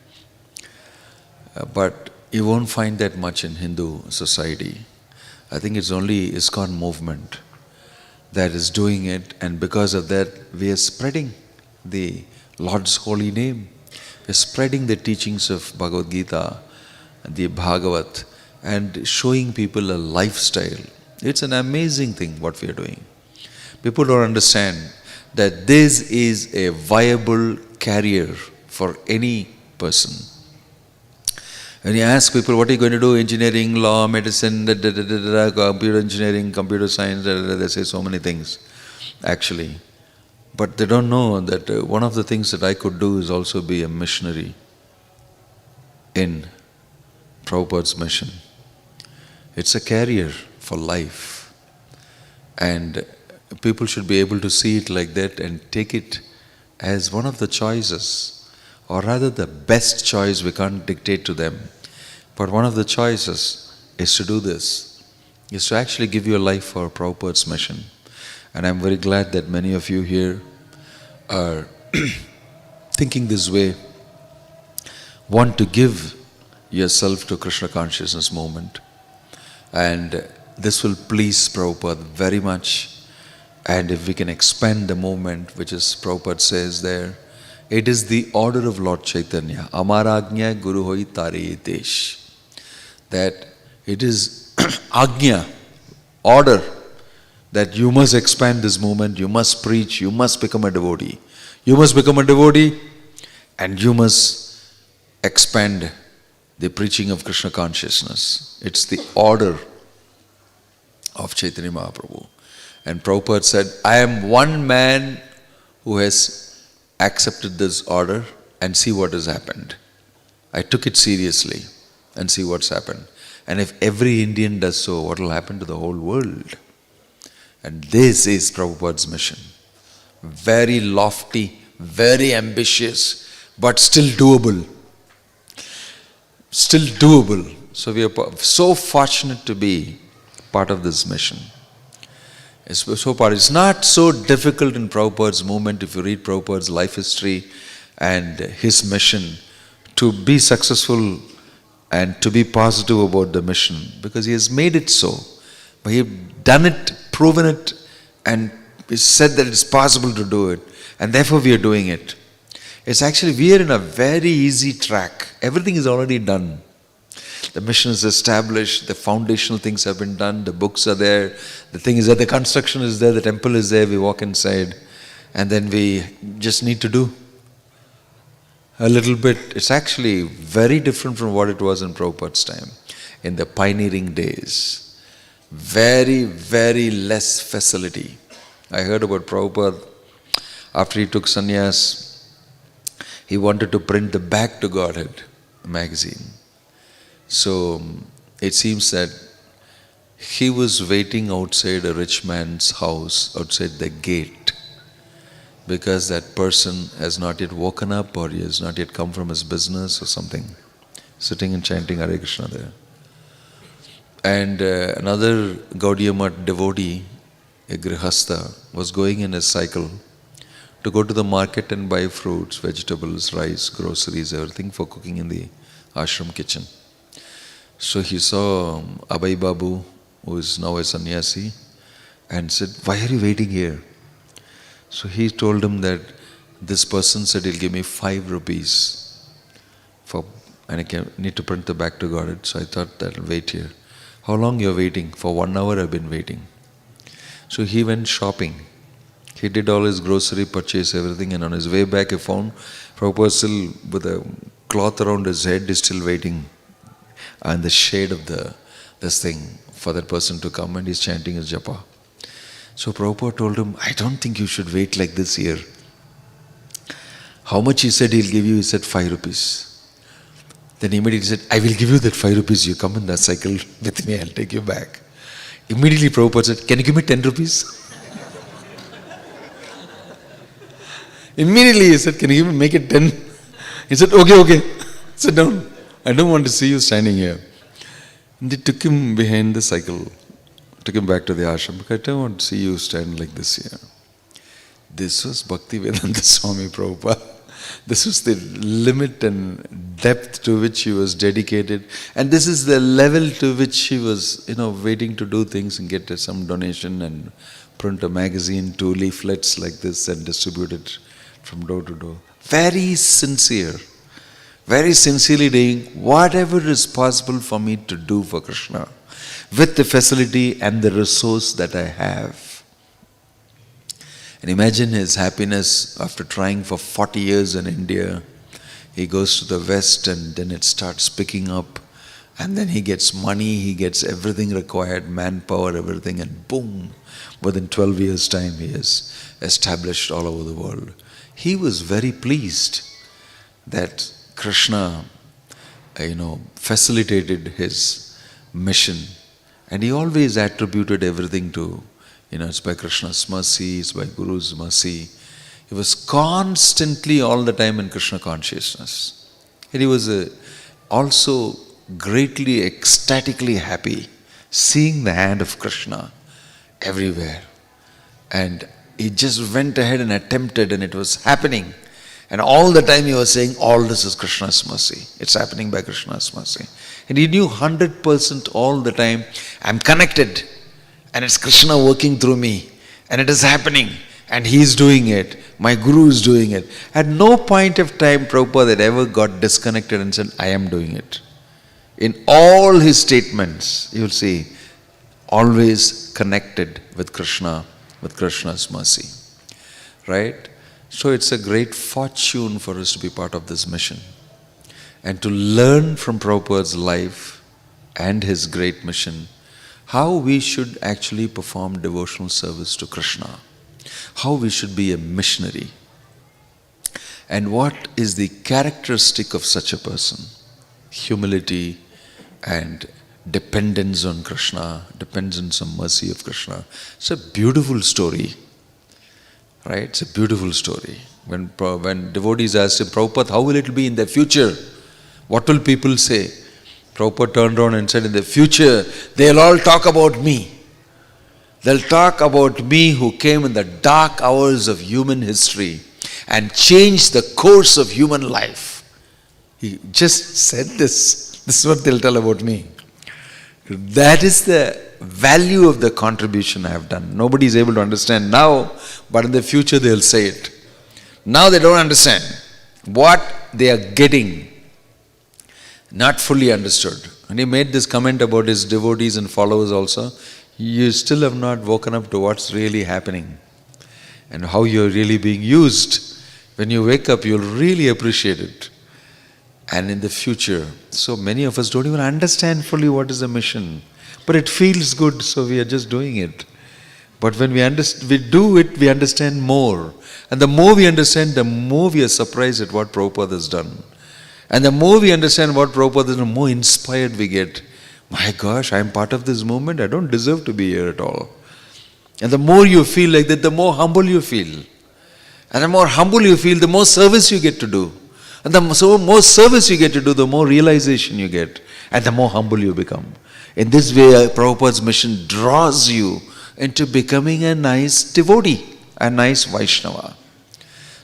But you won't find that much in Hindu society. I think it's only ISKCON movement that is doing it, and because of that, we are spreading the Lord's holy name. We're spreading the teachings of Bhagavad Gita, the Bhagavat, and showing people a lifestyle. It's an amazing thing what we are doing. People don't understand that this is a viable career for any person. When you ask people, what are you going to do? Engineering, law, medicine, computer engineering, computer science, they say so many things, actually. But they don't know that one of the things that I could do is also be a missionary in Prabhupada's mission. It's a career for life. And people should be able to see it like that and take it as one of the choices. Or rather the best choice, we can't dictate to them. But one of the choices is to do this, is to actually give your life for Prabhupada's mission. And I'm very glad that many of you here are thinking this way, want to give yourself to Krishna consciousness movement. And this will please Prabhupada very much. And if we can expand the movement, which is Prabhupada says there, it is the order of Lord Chaitanya. Amaragnya Guru Hoi Tare Desh. That it is Agnya, order, that you must expand this movement, you must preach, you must become a devotee. You must become a devotee and you must expand the preaching of Krishna consciousness. It's the order of Chaitanya Mahaprabhu. And Prabhupada said, I am one man who has accepted this order, and see what has happened. I took it seriously and see what's happened. And if every Indian does so, what will happen to the whole world? And this is Prabhupada's mission. Very lofty, very ambitious, but still doable. Still doable. So we are so fortunate to be part of this mission. It's not so difficult in Prabhupada's movement, if you read Prabhupada's life history and his mission, to be successful and to be positive about the mission, because he has made it so. But he has done it, proven it, and he said that it's possible to do it, and therefore we are doing it. It's actually, we are in a very easy track. Everything is already done. The mission is established, the foundational things have been done, the books are there, the thing is that the construction is there, the temple is there, we walk inside, and then we just need to do. a little bit, it's actually very different from what it was in Prabhupada's time, in the pioneering days. Very, very less facility. I heard about Prabhupada, after he took sannyas, he wanted to print the Back to Godhead magazine. So it seems that he was waiting outside a rich man's house, outside the gate, because that person has not yet woken up or he has not yet come from his business or something, sitting and chanting Hare Krishna there. And another Gaudiya Math devotee, a grihastha, was going in his cycle to go to the market and buy fruits, vegetables, rice, groceries, everything for cooking in the ashram kitchen. So he saw Abhay Babu, who is now a sannyasi, and said, "Why are you waiting here?" So he told him that this person said he'll give me 5 rupees and I need to print the Back to Godhead. So I thought that I'll wait here. "How long you're waiting?" "For 1 hour I've been waiting." So he went shopping. He did all his grocery purchase, everything, and on his way back he found Prabhupada still with a cloth around his head, is still waiting in the shade of this thing for that person to come, and he's chanting his japa. So Prabhupada told him, "I don't think you should wait like this here." How much he said he'll give you? He said 5 rupees. Then immediately he said, "I will give you that 5 rupees. You come in the cycle with me, I'll take you back." Immediately Prabhupada said, "Can you give me 10 rupees? Immediately he said, "Can you make it 10? He said, okay, sit down. I don't want to see you standing here." And they took him behind the cycle, took him back to the ashram, because I don't want to see you stand like this here. This was Bhaktivinod Swami Prabhupada. This was the limit and depth to which he was dedicated. And this is the level to which he was, waiting to do things and get some donation and print a magazine, 2 leaflets like this and distribute it from door to door. Very sincere. Very sincerely doing whatever is possible for me to do for Krishna, with the facility and the resource that I have. And imagine his happiness after trying for 40 years in India. He goes to the West and then it starts picking up. And then he gets money, he gets everything required, manpower, everything, and boom, within 12 years' time he is established all over the world. He was very pleased that Krishna, facilitated his mission. And he always attributed everything to, it's by Krishna's mercy, it's by Guru's mercy. He was constantly all the time in Krishna consciousness. And he was also greatly, ecstatically happy seeing the hand of Krishna everywhere. And he just went ahead and attempted, and it was happening. And all the time he was saying, all this is Krishna's mercy. It's happening by Krishna's mercy. And he knew 100% all the time, I'm connected. And it's Krishna working through me. And it is happening. And he is doing it. My Guru is doing it. At no point of time Prabhupada had ever got disconnected and said, I am doing it. In all his statements, you will see, always connected with Krishna, with Krishna's mercy. Right? So it's a great fortune for us to be part of this mission and to learn from Prabhupada's life and his great mission how we should actually perform devotional service to Krishna, how we should be a missionary, and what is the characteristic of such a person. Humility and dependence on Krishna, dependence on mercy of Krishna. It's a beautiful story. Right? It's a beautiful story. When devotees asked him, Prabhupada, how will it be in the future? What will people say? Prabhupada turned around and said, in the future, they'll all talk about me. They'll talk about me who came in the dark hours of human history and changed the course of human life. He just said this. This is what they'll tell about me. That is the value of the contribution I have done. Nobody is able to understand now, but in the future they'll say it. Now they don't understand what they are getting. Not fully understood. And he made this comment about his devotees and followers also. You still have not woken up to what's really happening and how you're really being used. When you wake up, you'll really appreciate it. And in the future, so many of us don't even understand fully what is the mission. But it feels good, so we are just doing it. But when we do it, we understand more. And the more we understand, the more we are surprised at what Prabhupada has done. And the more we understand what Prabhupada has done, the more inspired we get. My gosh, I am part of this movement. I don't deserve to be here at all. And the more you feel like that, the more humble you feel. And the more humble you feel, the more service you get to do. And the more service you get to do, the more realization you get. And the more humble you become. In this way, Prabhupada's mission draws you into becoming a nice devotee, a nice Vaishnava.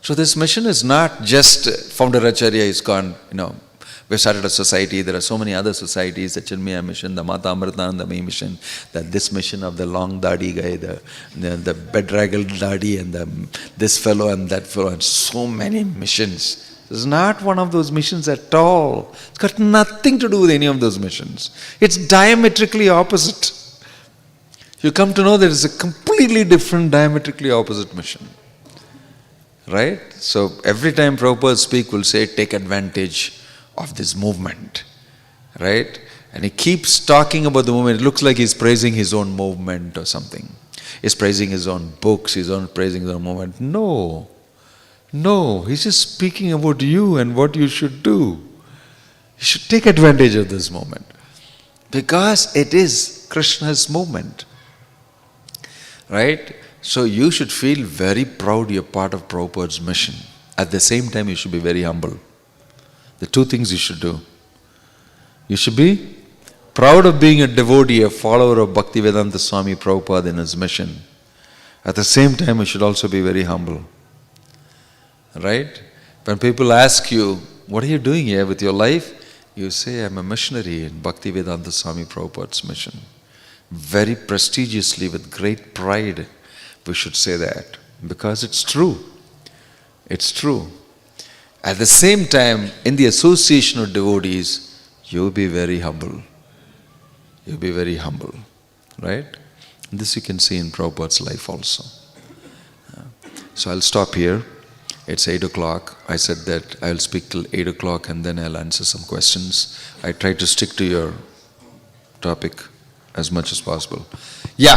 So this mission is not just Founder Acharya ISKCON, we started a society, there are so many other societies, the Chinmaya mission, the Mata Amritanandamayi mission, this mission of the long dadi guy, the bedraggled dadi, and this fellow and that fellow, and so many missions. It's not one of those missions at all. It's got nothing to do with any of those missions. It's diametrically opposite. You come to know that it's a completely different, diametrically opposite mission. Right? So every time Prabhupada speaks, we'll say, take advantage of this movement. Right? And he keeps talking about the movement. It looks like he's praising his own movement or something. He's praising his own books, praising his own movement. No, he's just speaking about you and what you should do. You should take advantage of this moment. Because it is Krishna's movement. Right? So you should feel very proud you're part of Prabhupada's mission. At the same time, you should be very humble. The two things you should do. You should be proud of being a devotee, a follower of Bhaktivedanta Swami Prabhupada in his mission. At the same time, you should also be very humble. Right? When people ask you, what are you doing here with your life? You say, I'm a missionary in Bhaktivedanta Swami Prabhupada's mission. Very prestigiously, with great pride, we should say that. Because it's true. It's true. At the same time, in the association of devotees, you'll be very humble. You'll be very humble. Right? And this you can see in Prabhupada's life also. So I'll stop here. It's 8 o'clock. I said that I'll speak till 8 o'clock and then I'll answer some questions. I try to stick to your topic as much as possible. Yeah.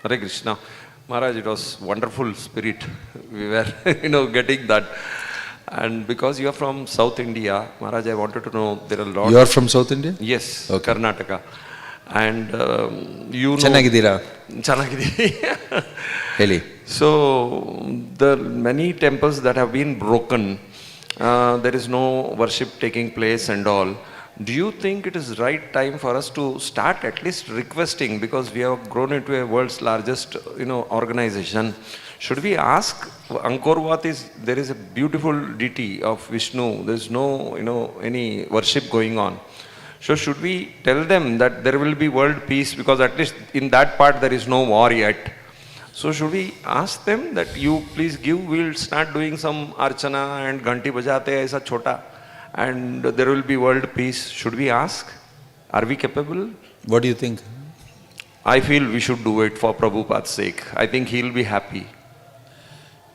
Hare Krishna. Maharaj, it was wonderful spirit. We were, getting that. And because you are from South India, Maharaj, I wanted to know, there are a lot. You are from South India? Yes, okay. Karnataka. And you know. Chennagidira. Really? So, the many temples that have been broken, there is no worship taking place and all. Do you think it is right time for us to start at least requesting, because we have grown into a world's largest, organization? Should we ask? Angkor Wat there is a beautiful deity of Vishnu. There is no, any worship going on. So should we tell them that there will be world peace, because at least in that part there is no war yet? So should we ask them that you please give, we'll start doing some archana and ghanti bajate aisa chota, and there will be world peace. Should we ask? Are we capable? What do you think? I feel we should do it for Prabhupada's sake. I think he'll be happy.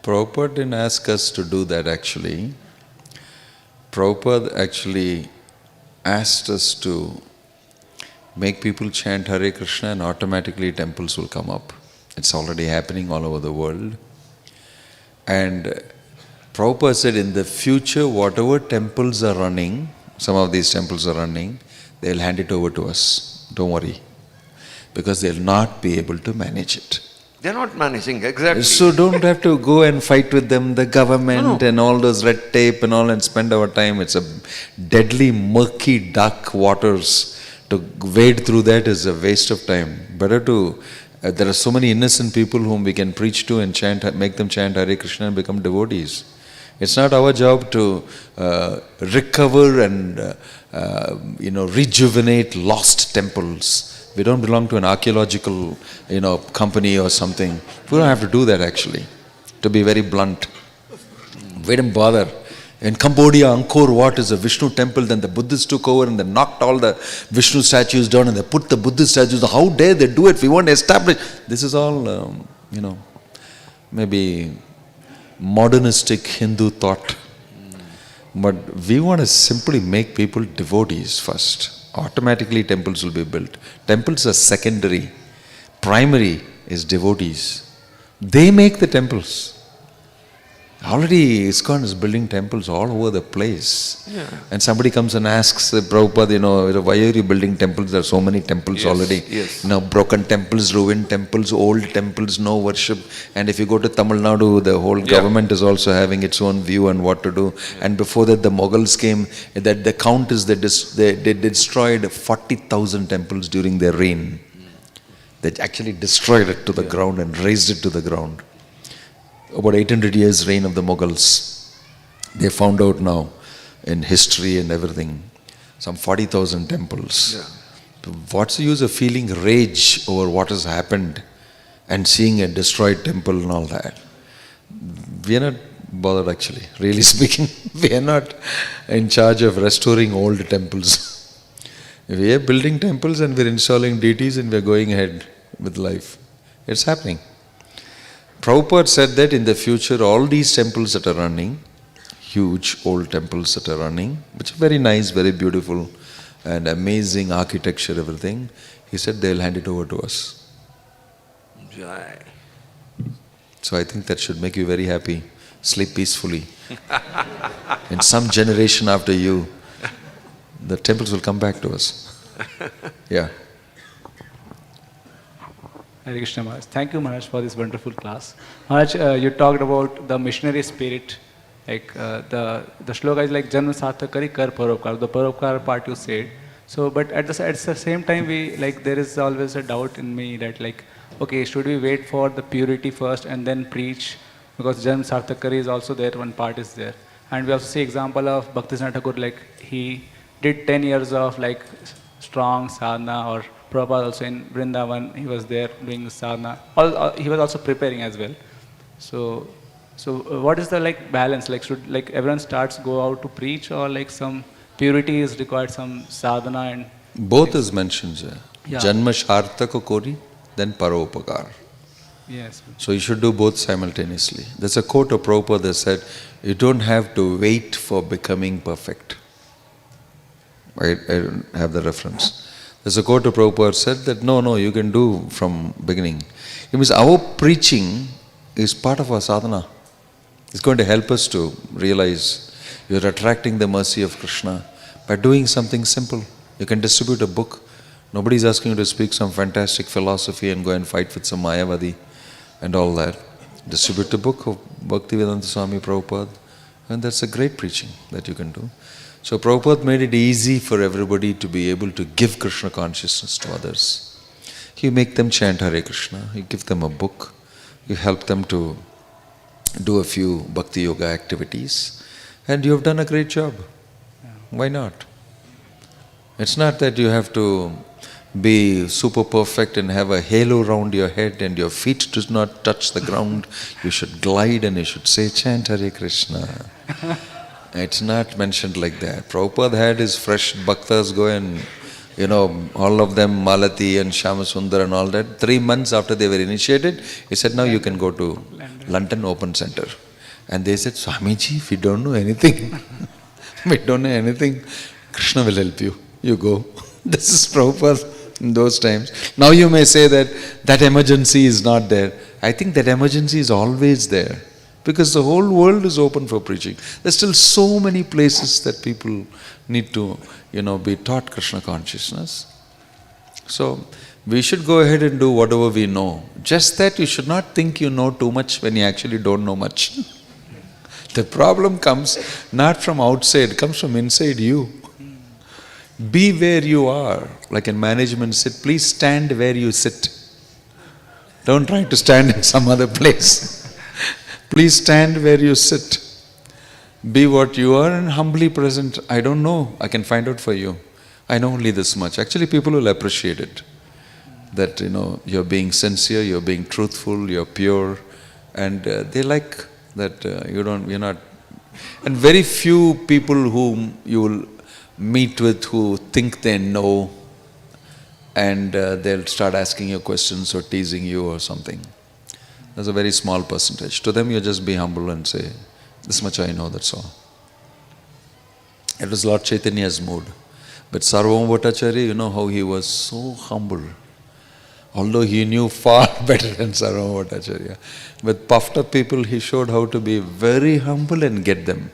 Prabhupada didn't ask us to do that actually. Prabhupada actually asked us to make people chant Hare Krishna and automatically temples will come up. It's already happening all over the world. And Prabhupada said in the future, whatever temples are running, some of these temples are running, they'll hand it over to us. Don't worry. Because they'll not be able to manage it. They're not managing, exactly. So don't have to go and fight with them, the government and all those red tape and all, and spend our time. It's a deadly, murky, dark waters. To wade through that is a waste of time. Better to, there are so many innocent people whom we can preach to and chant, make them chant Hare Krishna and become devotees. It's not our job to recover and rejuvenate lost temples. We don't belong to an archaeological, company or something. We don't have to do that actually, to be very blunt. We don't bother. In Cambodia, Angkor Wat is a Vishnu temple, then the Buddhists took over and they knocked all the Vishnu statues down and they put the Buddhist statues. How dare they do it? We want to establish. This is all, maybe modernistic Hindu thought. But we want to simply make people devotees first. Automatically temples will be built. Temples are secondary. Primary is devotees. They make the temples. Already ISKCON is building temples all over the place. Yeah. And somebody comes and asks Prabhupada, why are you building temples? There are so many temples already. Yes. Broken temples, ruined temples, old temples, no worship. And if you go to Tamil Nadu, the whole government is also having its own view on what to do. And before that, the Mughals came, that the count is they destroyed 40,000 temples during their reign. They actually destroyed it to the ground and razed it to the ground. About 800 years reign of the Mughals. They found out now in history and everything, some 40,000 temples. Yeah. What's the use of feeling rage over what has happened and seeing a destroyed temple and all that? We are not bothered actually, really speaking. We are not in charge of restoring old temples. We are building temples and we are installing deities and we are going ahead with life. It's happening. Prabhupada said that in the future all these temples that are running, huge old temples that are running, which are very nice, very beautiful and amazing architecture, everything, he said they'll hand it over to us. Jai. So I think that should make you very happy. Sleep peacefully. In some generation after you, the temples will come back to us. Yeah. Hare Krishna Maharaj. Thank you Maharaj for this wonderful class. Maharaj, you talked about the missionary spirit, like the shloka is like Janma Sarthak Kari Kar Paropkar, the Paropkar part you said. So, but at the same time, there is always a doubt in me that okay, should we wait for the purity first and then preach? Because Janma Sarthak Kari is also there, one part is there. And we also see example of Bhaktivinod Thakur, he did 10 years of strong sadhana, or Prabhupada also in Vrindavan, he was there doing sadhana. He was also preparing as well. So what is the balance? Should everyone starts go out to preach, or some purity is required, some sadhana and both is mentioned here. Yeah. Janma Sarthaka Kori, then Paropakar. Yes. So you should do both simultaneously. There's a quote of Prabhupada that said, you don't have to wait for becoming perfect. I don't have the reference. There's a quote of Prabhupada said that no, you can do from beginning. It means our preaching is part of our sadhana. It's going to help us to realize you're attracting the mercy of Krishna by doing something simple. You can distribute a book. Nobody's asking you to speak some fantastic philosophy and go and fight with some Mayavadi and all that. Distribute a book of Bhaktivinod Swami Prabhupada, and that's a great preaching that you can do. So Prabhupada made it easy for everybody to be able to give Krishna consciousness to others. You make them chant Hare Krishna, you give them a book, you help them to do a few bhakti yoga activities, and you have done a great job. Why not? It's not that you have to be super perfect and have a halo around your head and your feet do not touch the ground. You should glide and you should say chant Hare Krishna. It's not mentioned like that. Prabhupada had his fresh bhaktas go and, all of them, Malati and Shyamasundar and all that. 3 months after they were initiated, he said, now you can go to London Open Center. And they said, Swamiji, we don't know anything. We don't know anything. Krishna will help you. You go. This is Prabhupada in those times. Now you may say that emergency is not there. I think that emergency is always there. Because the whole world is open for preaching. There's still so many places that people need to, be taught Krishna consciousness. So, we should go ahead and do whatever we know. Just that you should not think you know too much when you actually don't know much. The problem comes not from outside, it comes from inside you. Be where you are. Like in management, please stand where you sit. Don't try to stand in some other place. Please stand where you sit. Be what you are and humbly present. I don't know, I can find out for you. I know only this much. Actually, people will appreciate it. That, you're being sincere, you're being truthful, you're pure. And they like that you're not And very few people whom you will meet with who think they know, and they'll start asking you questions or teasing you or something. There's a very small percentage. To them, you just be humble and say, this much I know, that's all. It was Lord Chaitanya's mood. But Sarvabhauma Bhattacharya, you know how he was so humble. Although he knew far better than Sarvabhauma Bhattacharya. With puffed up people, he showed how to be very humble and get them.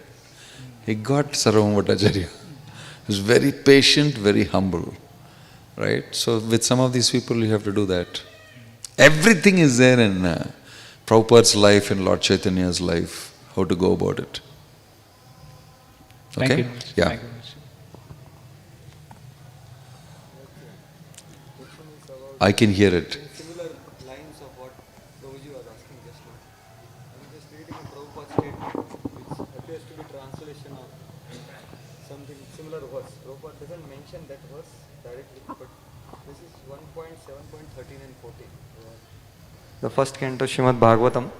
He got Sarvabhauma Bhattacharya. He was very patient, very humble. Right? So with some of these people, you have to do that. Everything is there in Prabhupada's life and Lord Chaitanya's life, how to go about it. Okay? Thank you. Yeah. Thank you. I can hear it. Similar lines of what Prabhuji was asking just now. I'm just reading a Prabhupada statement which appears to be translation of something similar verse. Prabhupada doesn't mention that verse directly, but this is 1.7.13 and 14. The first canto Srimad Bhagavatam,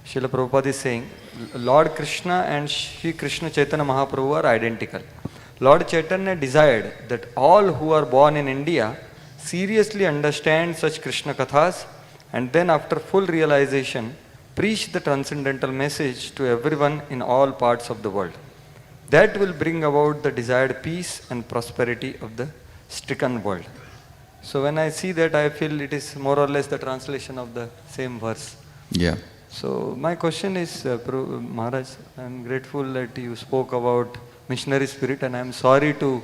Srila Prabhupada is saying, Lord Krishna and Shri Krishna Chaitanya Mahaprabhu are identical. Lord Chaitanya desired that all who are born in India seriously understand such Krishna Kathas, and then after full realization preach the transcendental message to everyone in all parts of the world. That will bring about the desired peace and prosperity of the stricken world. So when I see that, I feel it is more or less the translation of the same verse. Yeah. So my question is, Maharaj, I am grateful that you spoke about missionary spirit, and I am sorry to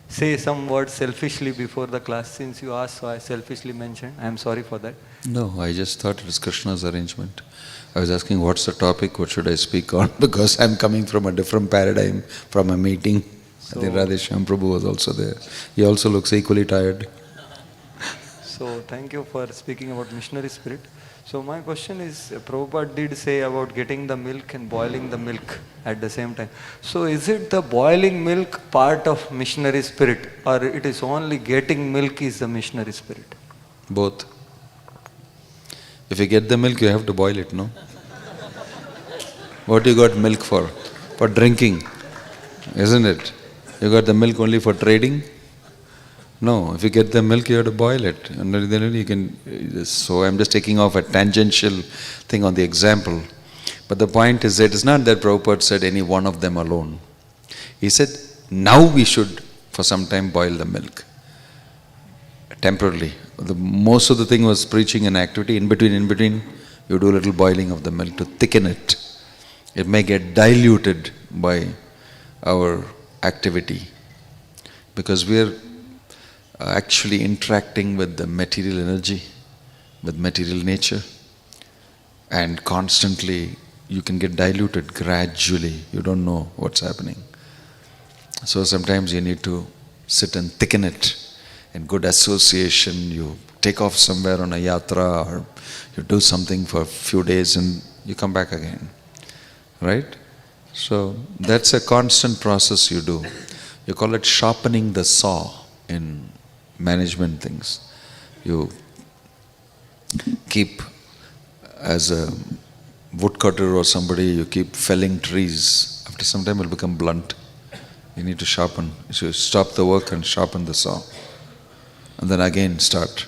say some words selfishly before the class. Since you asked, so I selfishly mentioned. I am sorry for that. No, I just thought it was Krishna's arrangement. I was asking, what's the topic, what should I speak on? Because I'm coming from a different paradigm, from a meeting. I think Radheshyam Prabhu was also there. He also looks equally tired. So thank you for speaking about missionary spirit. So my question is, Prabhupada did say about getting the milk and boiling the milk at the same time. So is it the boiling milk part of missionary spirit, or it is only getting milk is the missionary spirit? Both. If you get the milk, you have to boil it, no? What you got milk for? For drinking, isn't it? You got the milk only for trading? No, if you get the milk, you have to boil it. And then you can. So I'm just taking off a tangential thing on the example. But the point is that it's not that Prabhupada said any one of them alone. He said, now we should for some time boil the milk. Temporarily. Most of the thing was preaching and activity. In between, you do a little boiling of the milk to thicken it. It may get diluted by our activity. Because we are actually interacting with the material energy, with material nature, and constantly you can get diluted gradually. You don't know what's happening. So sometimes you need to sit and thicken it in good association. You take off somewhere on a yatra, or you do something for a few days and you come back again. Right? So that's a constant process you do. You call it sharpening the saw in management things. You keep, as a woodcutter or somebody, you keep felling trees. After some time it will become blunt. You need to sharpen. So you stop the work and sharpen the saw. And then again start.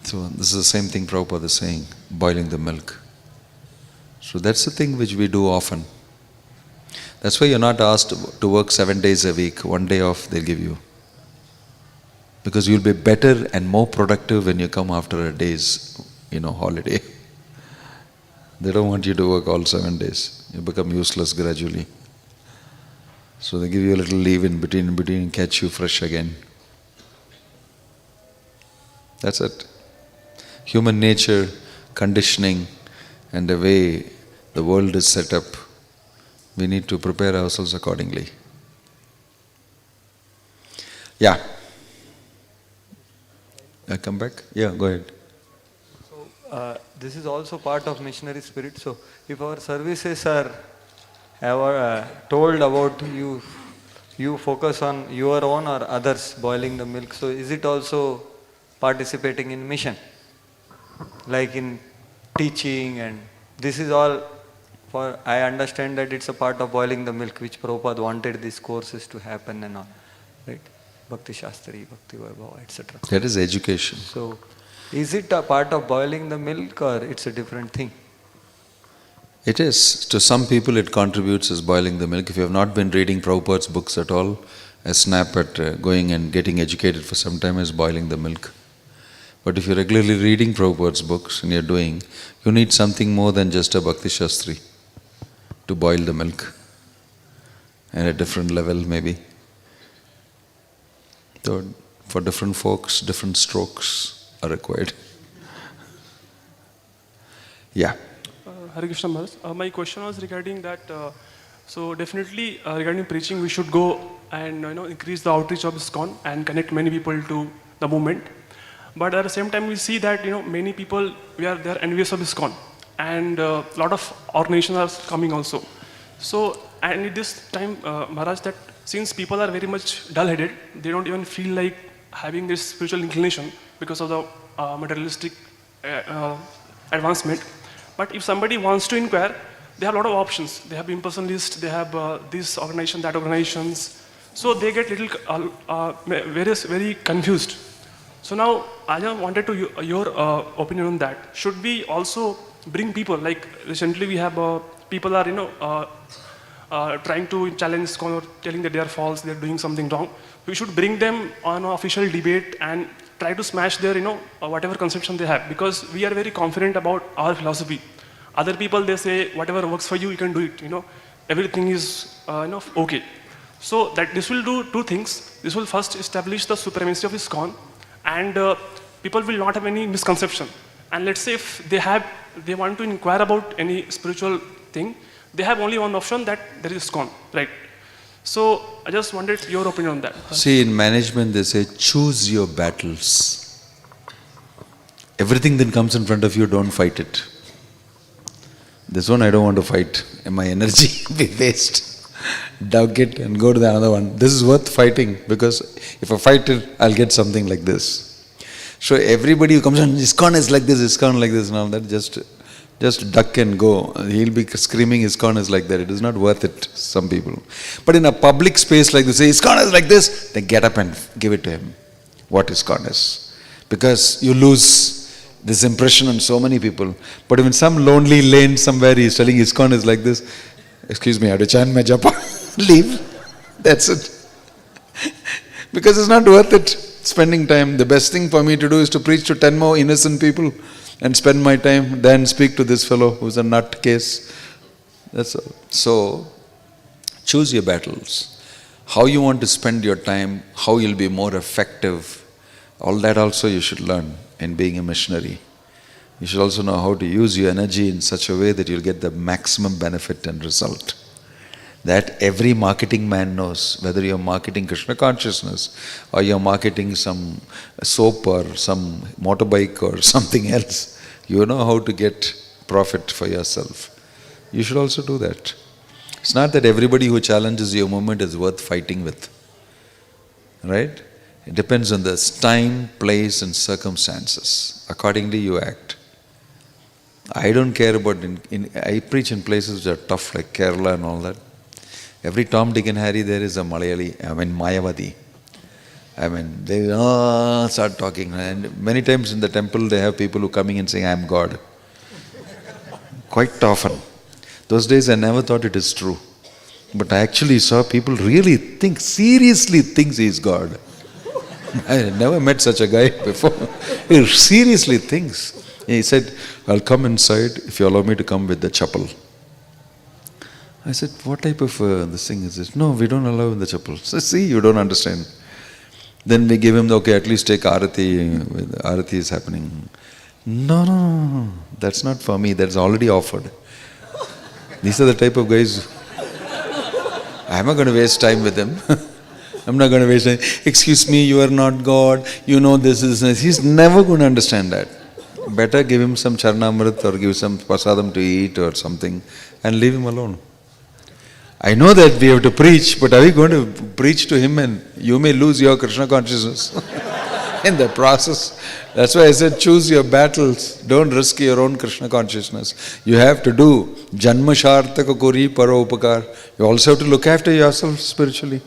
So this is the same thing Prabhupada is saying, boiling the milk. So that's the thing which we do often. That's why you're not asked to work 7 days a week. 1 day off they'll give you. Because you'll be better and more productive when you come after a day's, holiday. They don't want you to work all 7 days. You become useless gradually. So they give you a little leave in between and catch you fresh again. That's it. Human nature, conditioning, and the way the world is set up, we need to prepare ourselves accordingly. Yeah. I come back? Yeah, go ahead. So this is also part of missionary spirit. So if our services are told about you focus on your own or others boiling the milk, so is it also participating in mission? Like in teaching, and this is all I understand that it's a part of boiling the milk, which Prabhupada wanted these courses to happen and all, right? Bhakti Shastri, Bhakti Vaibhava, etc. That is education. So, is it a part of boiling the milk or it's a different thing? It is. To some people it contributes as boiling the milk. If you have not been reading Prabhupada's books at all, a snap at going and getting educated for some time is boiling the milk. But if you're regularly reading Prabhupada's books and you're doing, you need something more than just a Bhakti Shastri to boil the milk. At a different level maybe. So for different folks, different strokes are required. Yeah. Hare Krishna Maharaj. My question was regarding that. So definitely regarding preaching, we should go and increase the outreach of ISKCON and connect many people to the movement. But at the same time, we see that many people they are envious of ISKCON, and a lot of organizations are coming also. So and at this time, Maharaj, that since people are very much dull-headed, they don't even feel like having this spiritual inclination because of the materialistic advancement. But if somebody wants to inquire, they have a lot of options. They have in-person list, they have this organization, that organizations. So they get very confused. So now I just wanted to your opinion on that. Should we also bring people, like recently we have people are trying to challenge ISKCON or telling that they are false, they are doing something wrong. We should bring them on an official debate and try to smash their whatever conception they have, because we are very confident about our philosophy. Other people, they say whatever works for you, you can do it. Everything is okay. So that this will do two things. This will first establish the supremacy of ISKCON, and people will not have any misconception. And let's say if they want to inquire about any spiritual thing, they have only one option, that there is ISKCON, right? So I just wanted your opinion on that. See, in management they say, choose your battles. Everything that comes in front of you, don't fight it. This one I don't want to fight, and my energy be waste. Dug it and go to the other one. This is worth fighting, because if I fight it, I'll get something like this. So everybody who comes on, ISKCON is like this, ISKCON like this, now that just duck and go. He'll be screaming ISKCON is like that. It is not worth it, some people. But in a public space like this, say ISKCON is like this, then get up and give it to him, what ISKCON is. Because you lose this impression on so many people. But if in some lonely lane somewhere he is telling ISKCON is like this, excuse me, I have to chant my japa, leave. That's it. Because it's not worth it, spending time. The best thing for me to do is to preach to 10 more innocent people and spend my time, then speak to this fellow who's a nut case. That's all. So, choose your battles. How you want to spend your time, how you'll be more effective, all that also you should learn in being a missionary. You should also know how to use your energy in such a way that you'll get the maximum benefit and result. That every marketing man knows, whether you're marketing Krishna consciousness or you're marketing some soap or some motorbike or something else, you know how to get profit for yourself. You should also do that. It's not that everybody who challenges your movement is worth fighting with, right? It depends on the time, place and circumstances. Accordingly you act. I don't care about, I preach in places which are tough like Kerala and all that. Every Tom, Dick and Harry there is a Malayali, Mayavadi. They start talking, and many times in the temple they have people who are coming and saying, I am God. Quite often. Those days I never thought it is true. But I actually saw people really seriously think he is God. I never met such a guy before. He seriously thinks. He said, I'll come inside if you allow me to come with the chapel. I said, what type of this thing is this? No, we don't allow in the chapel. So see, you don't understand. Then we give him, okay, at least take Arati. Arati is happening. No. That's not for me. That's already offered. These are the type of guys. I'm not going to waste time with them. I'm not going to waste time. Excuse me, you are not God. You know this is... He's never going to understand that. Better give him some charnamrit or give some prasadam to eat or something and leave him alone. I know that we have to preach, but are we going to preach to him and you may lose your Krishna consciousness? in the process. That's why I said choose your battles. Don't risk your own Krishna consciousness. You have to do Janma Shartaka Kuri Paropakar. You also have to look after yourself spiritually.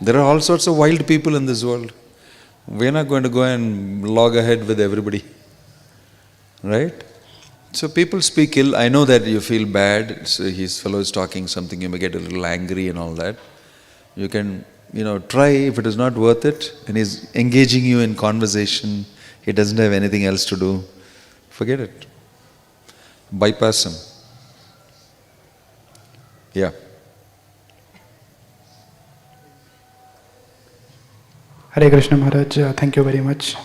There are all sorts of wild people in this world. We're not going to go and log ahead with everybody. Right? So people speak ill. I know that you feel bad. So his fellow is talking something, you may get a little angry and all that. You can, try if it is not worth it and he's engaging you in conversation, he doesn't have anything else to do, forget it. Bypass him. Yeah. Hare Krishna Maharaj, thank you very much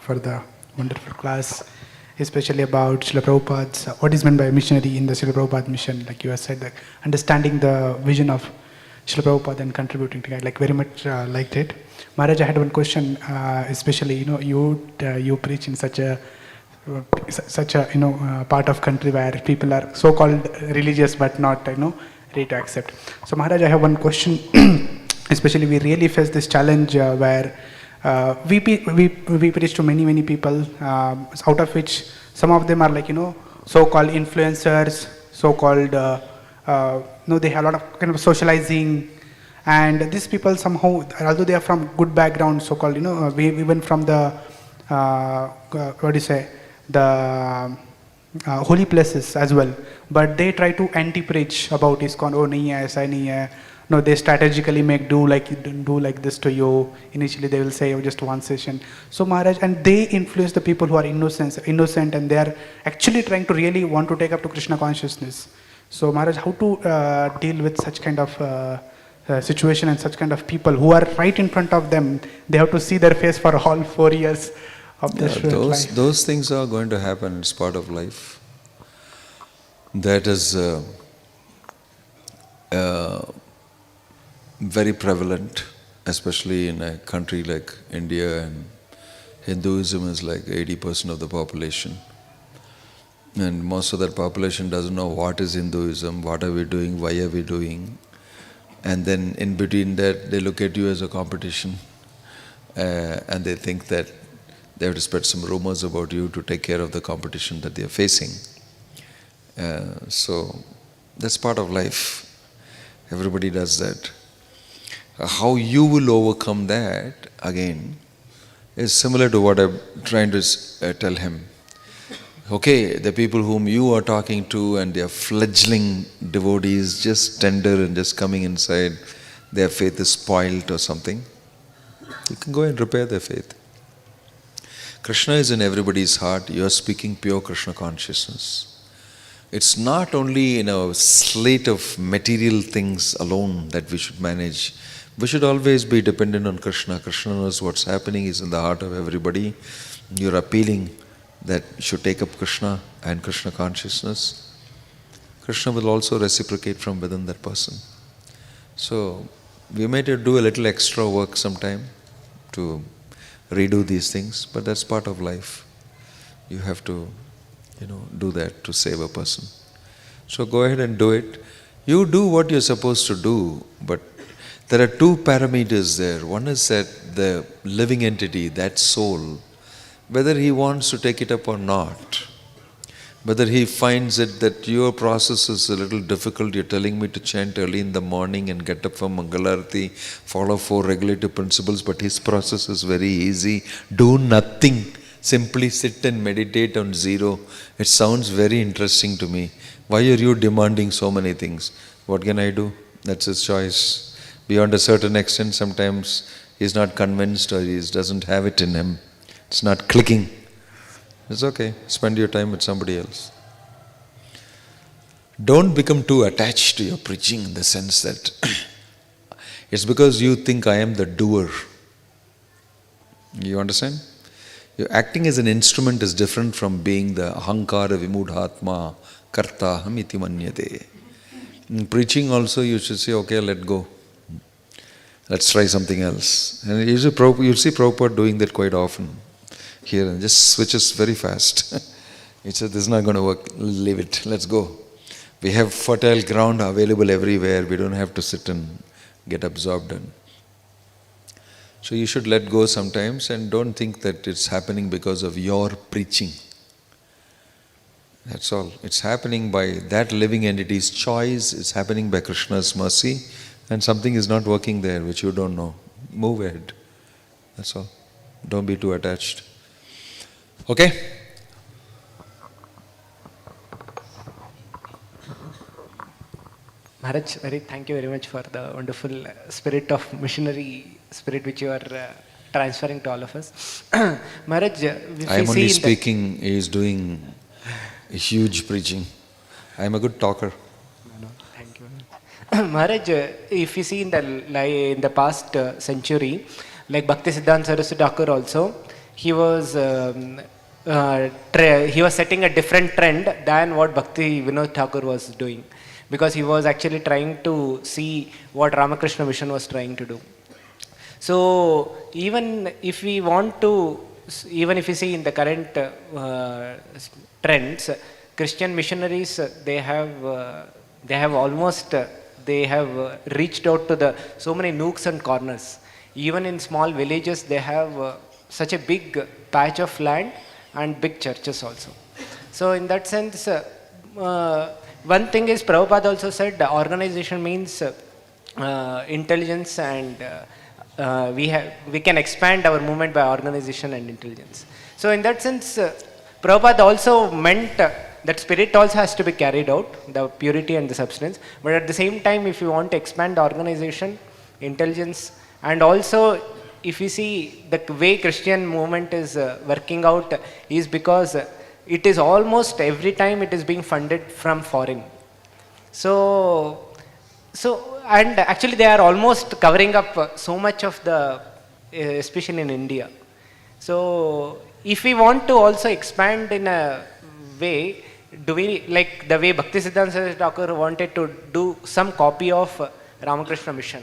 for the wonderful class, especially about Srila Prabhupada's, what is meant by missionary in the Srila Prabhupada mission, like you have said, like understanding the vision of Srila Prabhupada and contributing to it, like very much liked it. Maharaj, I had one question, especially, you preach in such a part of country where people are so-called religious but not, ready to accept. So Maharaj, I have one question. Especially we really face this challenge where we preach to many people, out of which some of them are like, so-called influencers, so-called, they have a lot of kind of socializing, and these people somehow, although they are from good background, so-called, even from the, the holy places as well, but they try to anti-preach about ISKCON, oh nahi hai, aisa nahi hai. No, they strategically do like this to you. Initially they will say, oh, just one session. So Maharaj, and they influence the people who are innocent, and they are actually trying to really want to take up to Krishna consciousness. So Maharaj, how to deal with such kind of situation and such kind of people who are right in front of them? They have to see their face for all 4 years of their life. Those things are going to happen. It's part of life. That is very prevalent, especially in a country like India, and Hinduism is like 80% of the population. And most of that population doesn't know what is Hinduism, what are we doing, why are we doing. And then in between that, they look at you as a competition, and they think that they have to spread some rumors about you to take care of the competition that they are facing. So that's part of life. Everybody does that. How you will overcome that, again, is similar to what I'm trying to tell him. Okay, the people whom you are talking to and they are fledgling devotees, just tender and just coming inside, their faith is spoiled or something. You can go and repair their faith. Krishna is in everybody's heart. You are speaking pure Krishna consciousness. It's not only in a slate of material things alone that we should manage. We should always be dependent on Krishna. Krishna knows what's happening, He's in the heart of everybody. You're appealing that you should take up Krishna and Krishna consciousness. Krishna will also reciprocate from within that person. So, we may do a little extra work sometime to redo these things, but that's part of life. You have to, do that to save a person. So go ahead and do it. You do what you're supposed to do, but there are two parameters there. One is that the living entity, that soul, whether he wants to take it up or not, whether he finds it that your process is a little difficult, you're telling me to chant early in the morning and get up for Mangalarti, follow 4 regulative principles, but his process is very easy. Do nothing. Simply sit and meditate on zero. It sounds very interesting to me. Why are you demanding so many things? What can I do? That's his choice. Beyond a certain extent, sometimes he's not convinced or he doesn't have it in him. It's not clicking. It's okay. Spend your time with somebody else. Don't become too attached to your preaching in the sense that it's because you think I am the doer. You understand? Your acting as an instrument is different from being the ahankara vimudhatma karta hamiti manyate. In preaching also you should say, okay, let go. Let's try something else. And you'll see Prabhupada doing that quite often here, and just switches very fast. He said, this is not going to work, leave it, let's go. We have fertile ground available everywhere, we don't have to sit and get absorbed in. So you should let go sometimes and don't think that it's happening because of your preaching. That's all. It's happening by that living entity's choice, it's happening by Krishna's mercy, and something is not working there which you don't know. Move ahead. That's all. Don't be too attached. Okay? Maharaj, thank you very much for the wonderful spirit of missionary spirit which you are transferring to all of us. Maharaj, I am only speaking, he is doing a huge preaching. I am a good talker. No, thank you. Maharaj, if you see in the past century, like Bhaktisiddhanta Saraswati Thakur also, he was setting a different trend than what Bhaktivinod Thakur was doing, because he was actually trying to see what Ramakrishna mission was trying to do. So even if we want to, even if you see in the current trends, Christian missionaries, they have reached out to so many nooks and corners. Even in small villages, they have such a big patch of land and big churches also. So in that sense, one thing is Prabhupada also said organization means intelligence, and we can expand our movement by organization and intelligence. So in that sense, Prabhupada also meant that spirit also has to be carried out, the purity and the substance. But at the same time, if you want to expand the organization, intelligence, and also if you see the way Christian movement is working out is because it is almost every time it is being funded from foreign. So and actually they are almost covering up so much of the, especially in India. So if we want to also expand in a way, do we, like the way Bhaktisiddhanta Saraswati Thakur wanted to do some copy of Ramakrishna mission.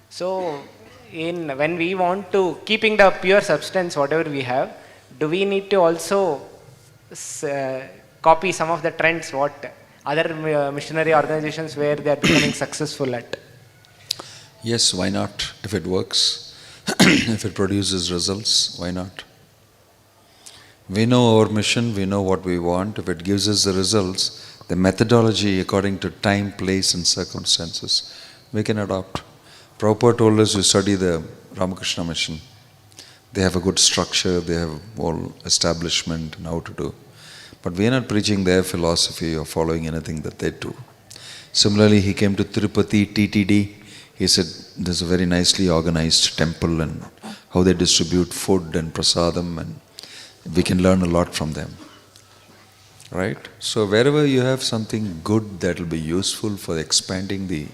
So when we want to, keeping the pure substance, whatever we have, do we need to also copy some of the trends what other missionary organizations where they are becoming successful at? Yes, why not? If it works, if it produces results, why not? We know our mission, we know what we want. If it gives us the results, the methodology according to time, place and circumstances, we can adopt. Prabhupada told us to study the Ramakrishna mission. They have a good structure, they have all establishment and how to do. But we are not preaching their philosophy or following anything that they do. Similarly, he came to Tirupati, TTD. He said, there's a very nicely organized temple and how they distribute food and prasadam, and we can learn a lot from them. Right? So wherever you have something good that will be useful for expanding the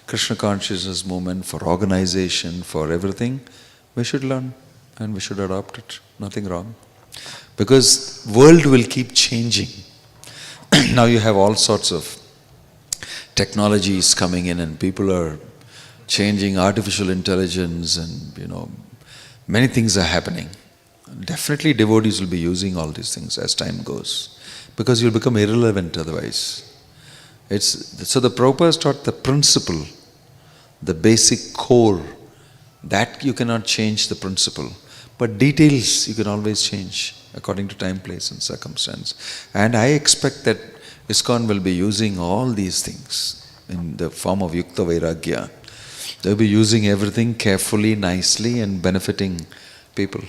Krishna consciousness movement, for organization, for everything, we should learn and we should adopt it. Nothing wrong. Because world will keep changing. Now you have all sorts of technologies coming in and people are changing, artificial intelligence and many things are happening. Definitely devotees will be using all these things as time goes, because you'll become irrelevant otherwise. So the Prabhupada taught the principle, the basic core, that you cannot change the principle. But details you can always change according to time, place and circumstance. And I expect that ISKCON will be using all these things in the form of Yukta Vairagya. They'll be using everything carefully, nicely and benefiting people.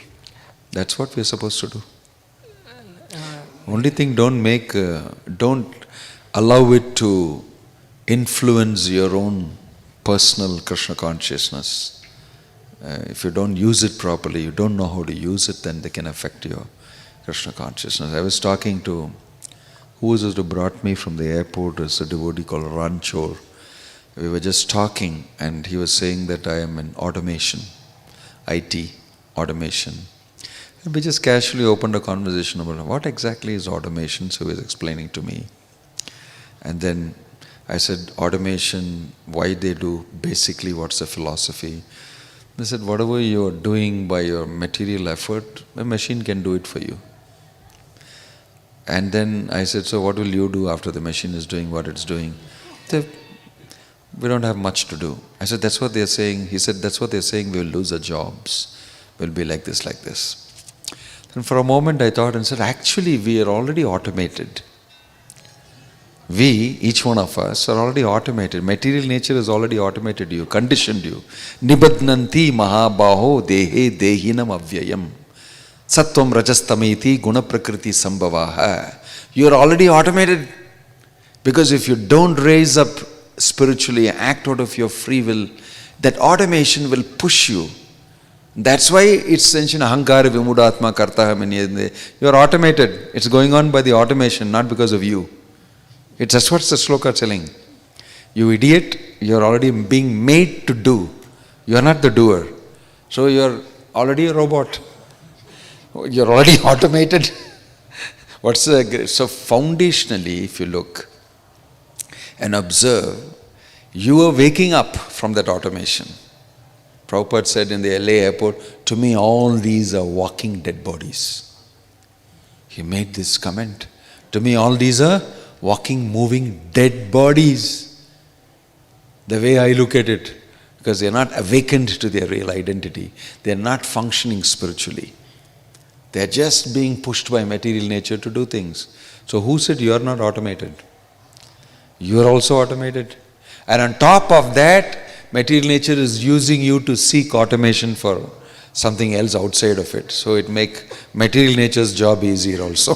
That's what we're supposed to do. Only thing, don't allow it to influence your own personal Krishna consciousness. If you don't use it properly, you don't know how to use it, then they can affect your Krishna consciousness. I was talking to, who was it who brought me from the airport? It's a devotee called Ranchor. We were just talking and he was saying that I am in automation, IT, automation. And we just casually opened a conversation about what exactly is automation, so he was explaining to me. And then I said, automation, why they do, basically what's the philosophy. They said, whatever you are doing by your material effort, a machine can do it for you. And then I said, so what will you do after the machine is doing what it's doing? We don't have much to do. I said, that's what they're saying. He said, that's what they're saying, we'll lose our jobs. We'll be like this, like this. And for a moment I thought and said, actually we are already automated. We, each one of us, are already automated. Material nature has already automated you, conditioned you. Nibadnanti mahabaho dehe dehinam avyayam. Sattvam rajastamiti guna prakriti sambhavaha. You are already automated. Because if you don't raise up spiritually, act out of your free will, that automation will push you. That's why it's mentioned ahankara vimudatma kartaha. You are automated. It's going on by the automation, not because of you. It's just what the sloka telling. You idiot, you are already being made to do. You are not the doer. So you are already a robot. You are already automated. So foundationally, if you look and observe, you are waking up from that automation. Prabhupada said in the LA airport, to me all these are walking dead bodies. He made this comment. To me all these are walking, moving dead bodies. The way I look at it, because they are not awakened to their real identity. They are not functioning spiritually. They are just being pushed by material nature to do things. So who said you are not automated? You are also automated. And on top of that, material nature is using you to seek automation for something else outside of it. So it makes material nature's job easier also.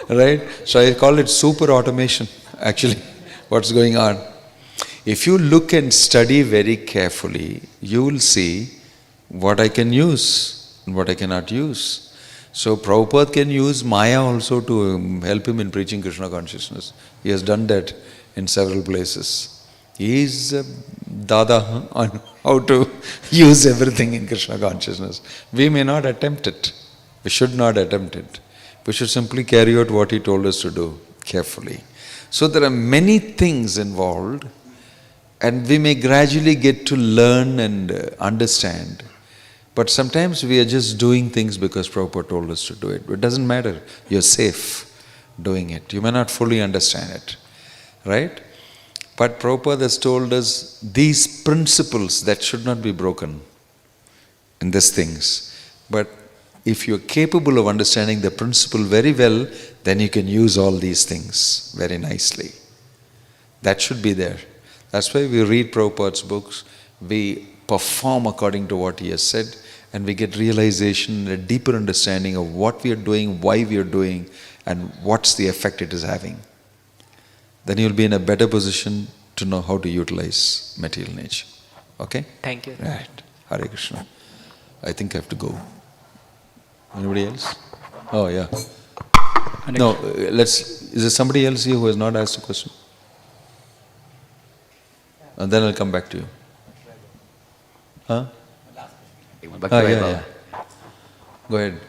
Right? So I call it super automation, actually, what's going on. If you look and study very carefully, you will see what I can use and what I cannot use. So Prabhupada can use Maya also to help him in preaching Krishna consciousness. He has done that in several places. He is Dada on how to use everything in Krishna consciousness. We may not attempt it. We should not attempt it. We should simply carry out what he told us to do carefully. So there are many things involved, and we may gradually get to learn and understand. But sometimes we are just doing things because Prabhupada told us to do it. It doesn't matter. You're safe doing it. You may not fully understand it. Right? But Prabhupada has told us these principles that should not be broken in these things. But if you're capable of understanding the principle very well, then you can use all these things very nicely. That should be there. That's why we read Prabhupada's books, we perform according to what he has said, and we get realization and a deeper understanding of what we are doing, why we are doing, and what's the effect it is having. Then you'll be in a better position to know how to utilize material nature. Okay? Thank you. Right. Hare Krishna. I think I have to go. Anybody else? Oh, yeah. No, is there somebody else here who has not asked a question? And then I'll come back to you. Huh? Yeah. Go ahead.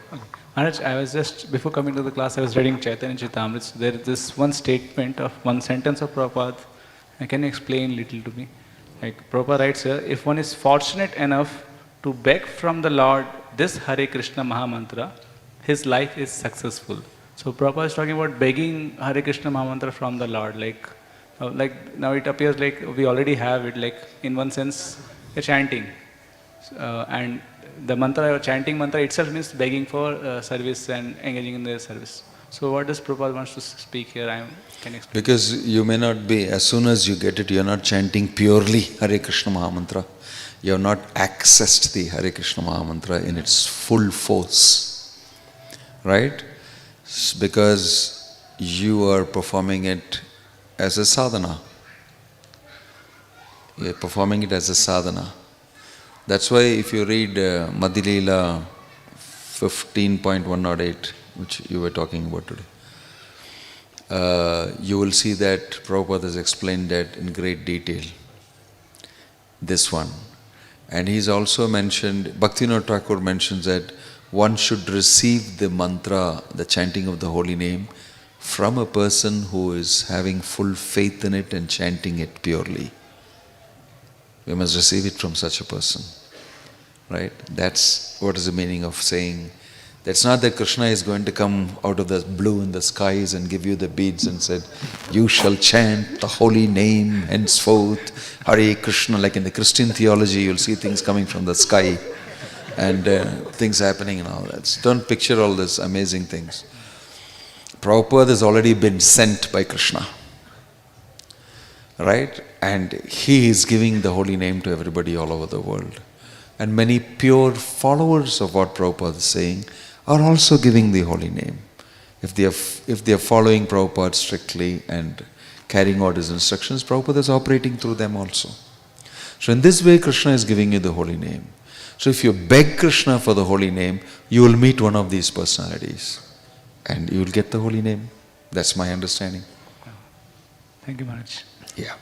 Maharaj, I was just, before coming to the class, I was reading Chaitanya Charitamrita. So there is this one statement of one sentence of Prabhupada. Can you explain little to me? Like Prabhupada writes here, if one is fortunate enough to beg from the Lord this Hare Krishna Mahamantra, his life is successful. So Prabhupada is talking about begging Hare Krishna Mahamantra from the Lord. Like now it appears like we already have it, like in one sense, a chanting. And the mantra, chanting mantra itself means begging for service and engaging in their service. So what does Prabhupada wants to speak here? Can you explain? Because you may not be, as soon as you get it, you are not chanting purely Hare Krishna Mahamantra. You have not accessed the Hare Krishna Mahamantra in its full force. Right? Because you are performing it as a sadhana. You are performing it as a sadhana. That's why if you read Madhya-lila 15.108, which you were talking about today, you will see that Prabhupada has explained that in great detail. This one. And he's also mentioned, Bhaktivinod Thakur mentions that one should receive the mantra, the chanting of the holy name, from a person who is having full faith in it and chanting it purely. We must receive it from such a person. Right? That's what is the meaning of saying That's not that Krishna is going to come out of the blue in the skies and give you the beads and said, you shall chant the holy name henceforth, Hare Krishna. Like in the Christian theology, you'll see things coming from the sky and things happening and all that. So don't picture all these amazing things. Prabhupada has already been sent by Krishna, right? And he is giving the holy name to everybody all over the world. And many pure followers of what Prabhupada is saying are also giving the holy name. If they are following Prabhupada strictly and carrying out his instructions, Prabhupada is operating through them also. So in this way, Krishna is giving you the holy name. So if you beg Krishna for the holy name, you will meet one of these personalities and you will get the holy name. That's my understanding. Thank you, Maharaj. Yeah.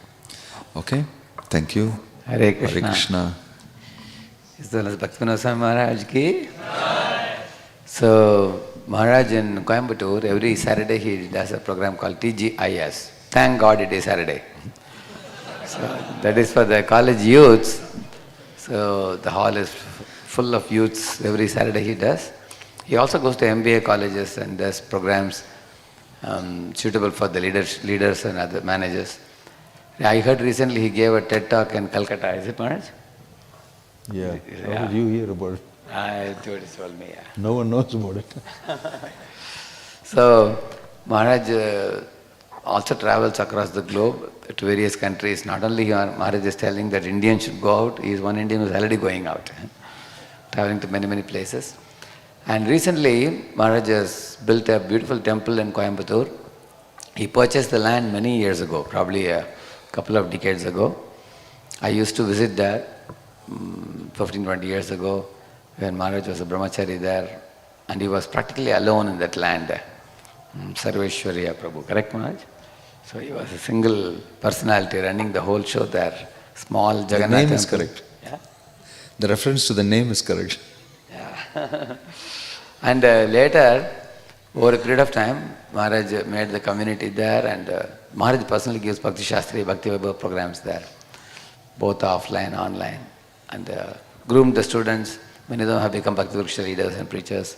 Okay. Thank you. Hare Krishna. Hare Krishna. His Holiness Bhaktivinod Swami Maharaj ki. So Maharaj in Coimbatore, every Saturday he does a program called TGIS. Thank God it is Saturday. So that is for the college youths. So the hall is full of youths. Every Saturday he does. He also goes to MBA colleges and does programs suitable for the leaders and other managers. I heard recently he gave a TED talk in Calcutta. Is it, Maharaj? Yeah. How did you hear about it? I told me, yeah. No one knows about it. So, Maharaj also travels across the globe to various countries. Not only Maharaj is telling that Indians should go out, he is one Indian who is already going out, traveling to many, many places. And recently, Maharaj has built a beautiful temple in Coimbatore. He purchased the land many years ago, probably a couple of decades ago. I used to visit there 15, 20 years ago when Maharaj was a brahmachari there, and he was practically alone in that land. Sarveshwariya Prabhu, correct, Maharaj? So he was a single personality running the whole show there. Small Jagannath temple. The name is correct. Yeah? The reference to the name is correct. Yeah. And later, over a period of time, Maharaj made the community there, and Maharaj personally gives Bhakti Shastri, Bhakti Vaibhav programs there, both offline, online, and groomed the students. Many of them have become Bhakti Vriksha leaders and preachers.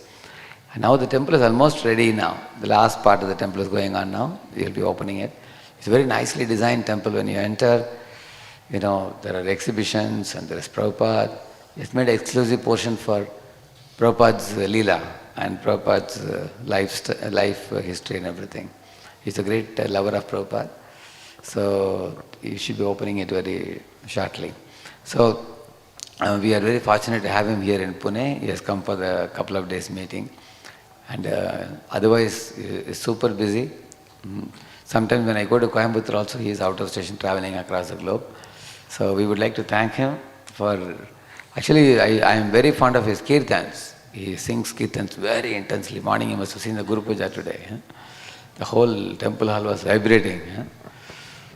And now the temple is almost ready now. The last part of the temple is going on now. We will be opening it. It's a very nicely designed temple. When you enter, there are exhibitions and there is Prabhupada. It's made an exclusive portion for Prabhupada's Leela and Prabhupada's life history and everything. He's a great lover of Prabhupada. So he should be opening it very shortly. So we are very fortunate to have him here in Pune. He has come for the couple of days meeting. And otherwise, he is super busy. Sometimes when I go to Coimbatore also, he is out of station traveling across the globe. So we would like to thank him for... Actually, I am very fond of his kirtans. He sings kirtans very intensely. Morning you must have seen the Guru Puja today. The whole temple hall was vibrating.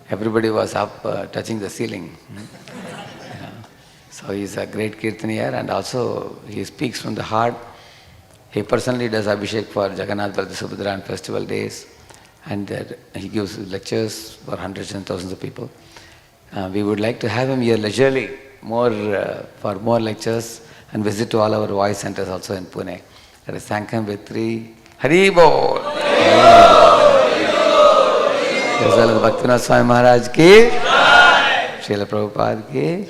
Everybody was up touching the ceiling. So he is a great kirtanier, and also he speaks from the heart. He personally does Abhishek for Jagannath Bharata Subhadra and festival days, and he gives lectures for hundreds and thousands of people. We would like to have him here leisurely, for more lectures, and visit to all our voice centers also in Pune. Let us thank him with 3 Hari Bol! As well as Bhaktivinod Swami Maharaj ki, Srila Prabhupada ki.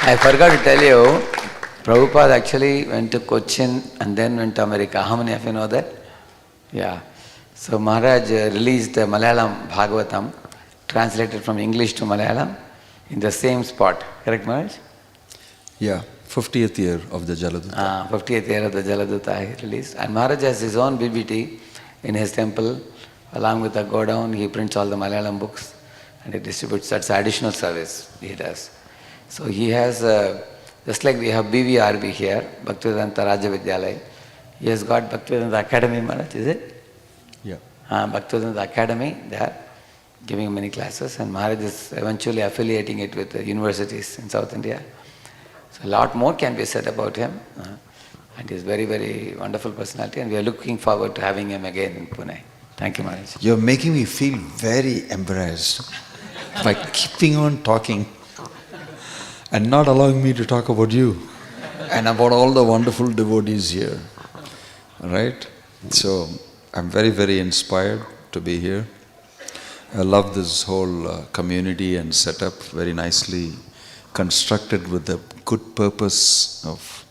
I forgot to tell you, Prabhupada actually went to Cochin and then went to America. How many of you know that? Yeah. So Maharaj released Malayalam Bhagavatam, translated from English to Malayalam, in the same spot. Correct, Maharaj? Yeah, 50th year of the Jaladuta. 50th year of the Jaladuta he released. And Maharaj has his own BBT in his temple. Along with the go down, he prints all the Malayalam books and he distributes. That's additional service he does. So he has, just like we have BVRB here, Bhaktivedanta Raja Vidyalaya, he has got Bhaktivedanta Academy, Maharaj, is it? Yeah. Bhaktivedanta Academy, they are giving many classes, and Maharaj is eventually affiliating it with the universities in South India. So a lot more can be said about him, and he is very, very wonderful personality, and we are looking forward to having him again in Pune. Thank you, Maharaj. You're making me feel very embarrassed by keeping on talking and not allowing me to talk about you. and about all the wonderful devotees here. Right? So I'm very, very inspired to be here. I love this whole community and setup, very nicely constructed with the good purpose of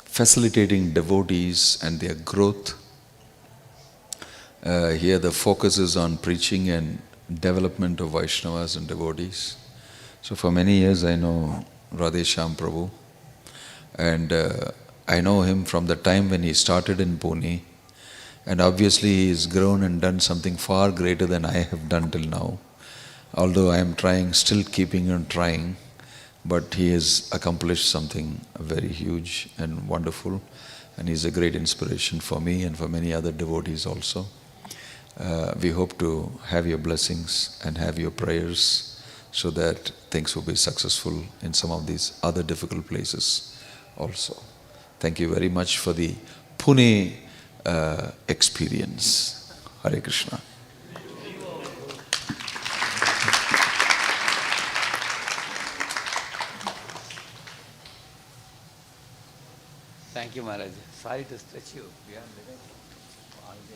facilitating devotees and their growth. Here the focus is on preaching and development of Vaishnavas and devotees. So for many years I know Radheshyam Prabhu, and I know him from the time when he started in Pune, and obviously he has grown and done something far greater than I have done till now. Although I am trying, still keeping on trying, but he has accomplished something very huge and wonderful, and he's a great inspiration for me and for many other devotees also. We hope to have your blessings and have your prayers so that things will be successful in some of these other difficult places also. Thank you very much for the Pune experience. Hare Krishna. Thank you, Maharaj. Sorry to stretch you beyond the all day.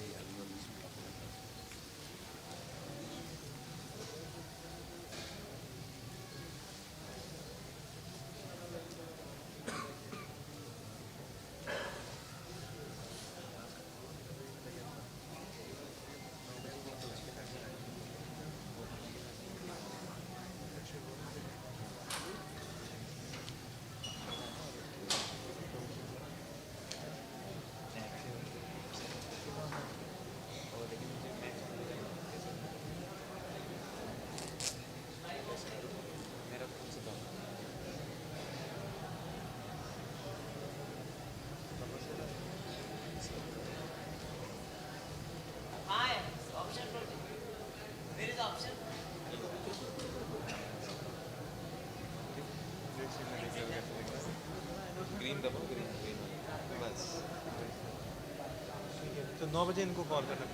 तो 9 बजे इनको call करना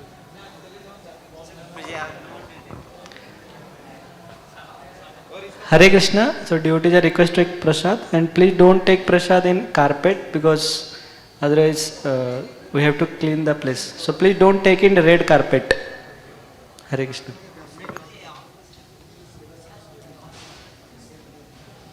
Hare Krishna. So devotees are requested to take prasad, and please don't take prasad in carpet because otherwise we have to clean the place. So please don't take in the red carpet. Hare Krishna.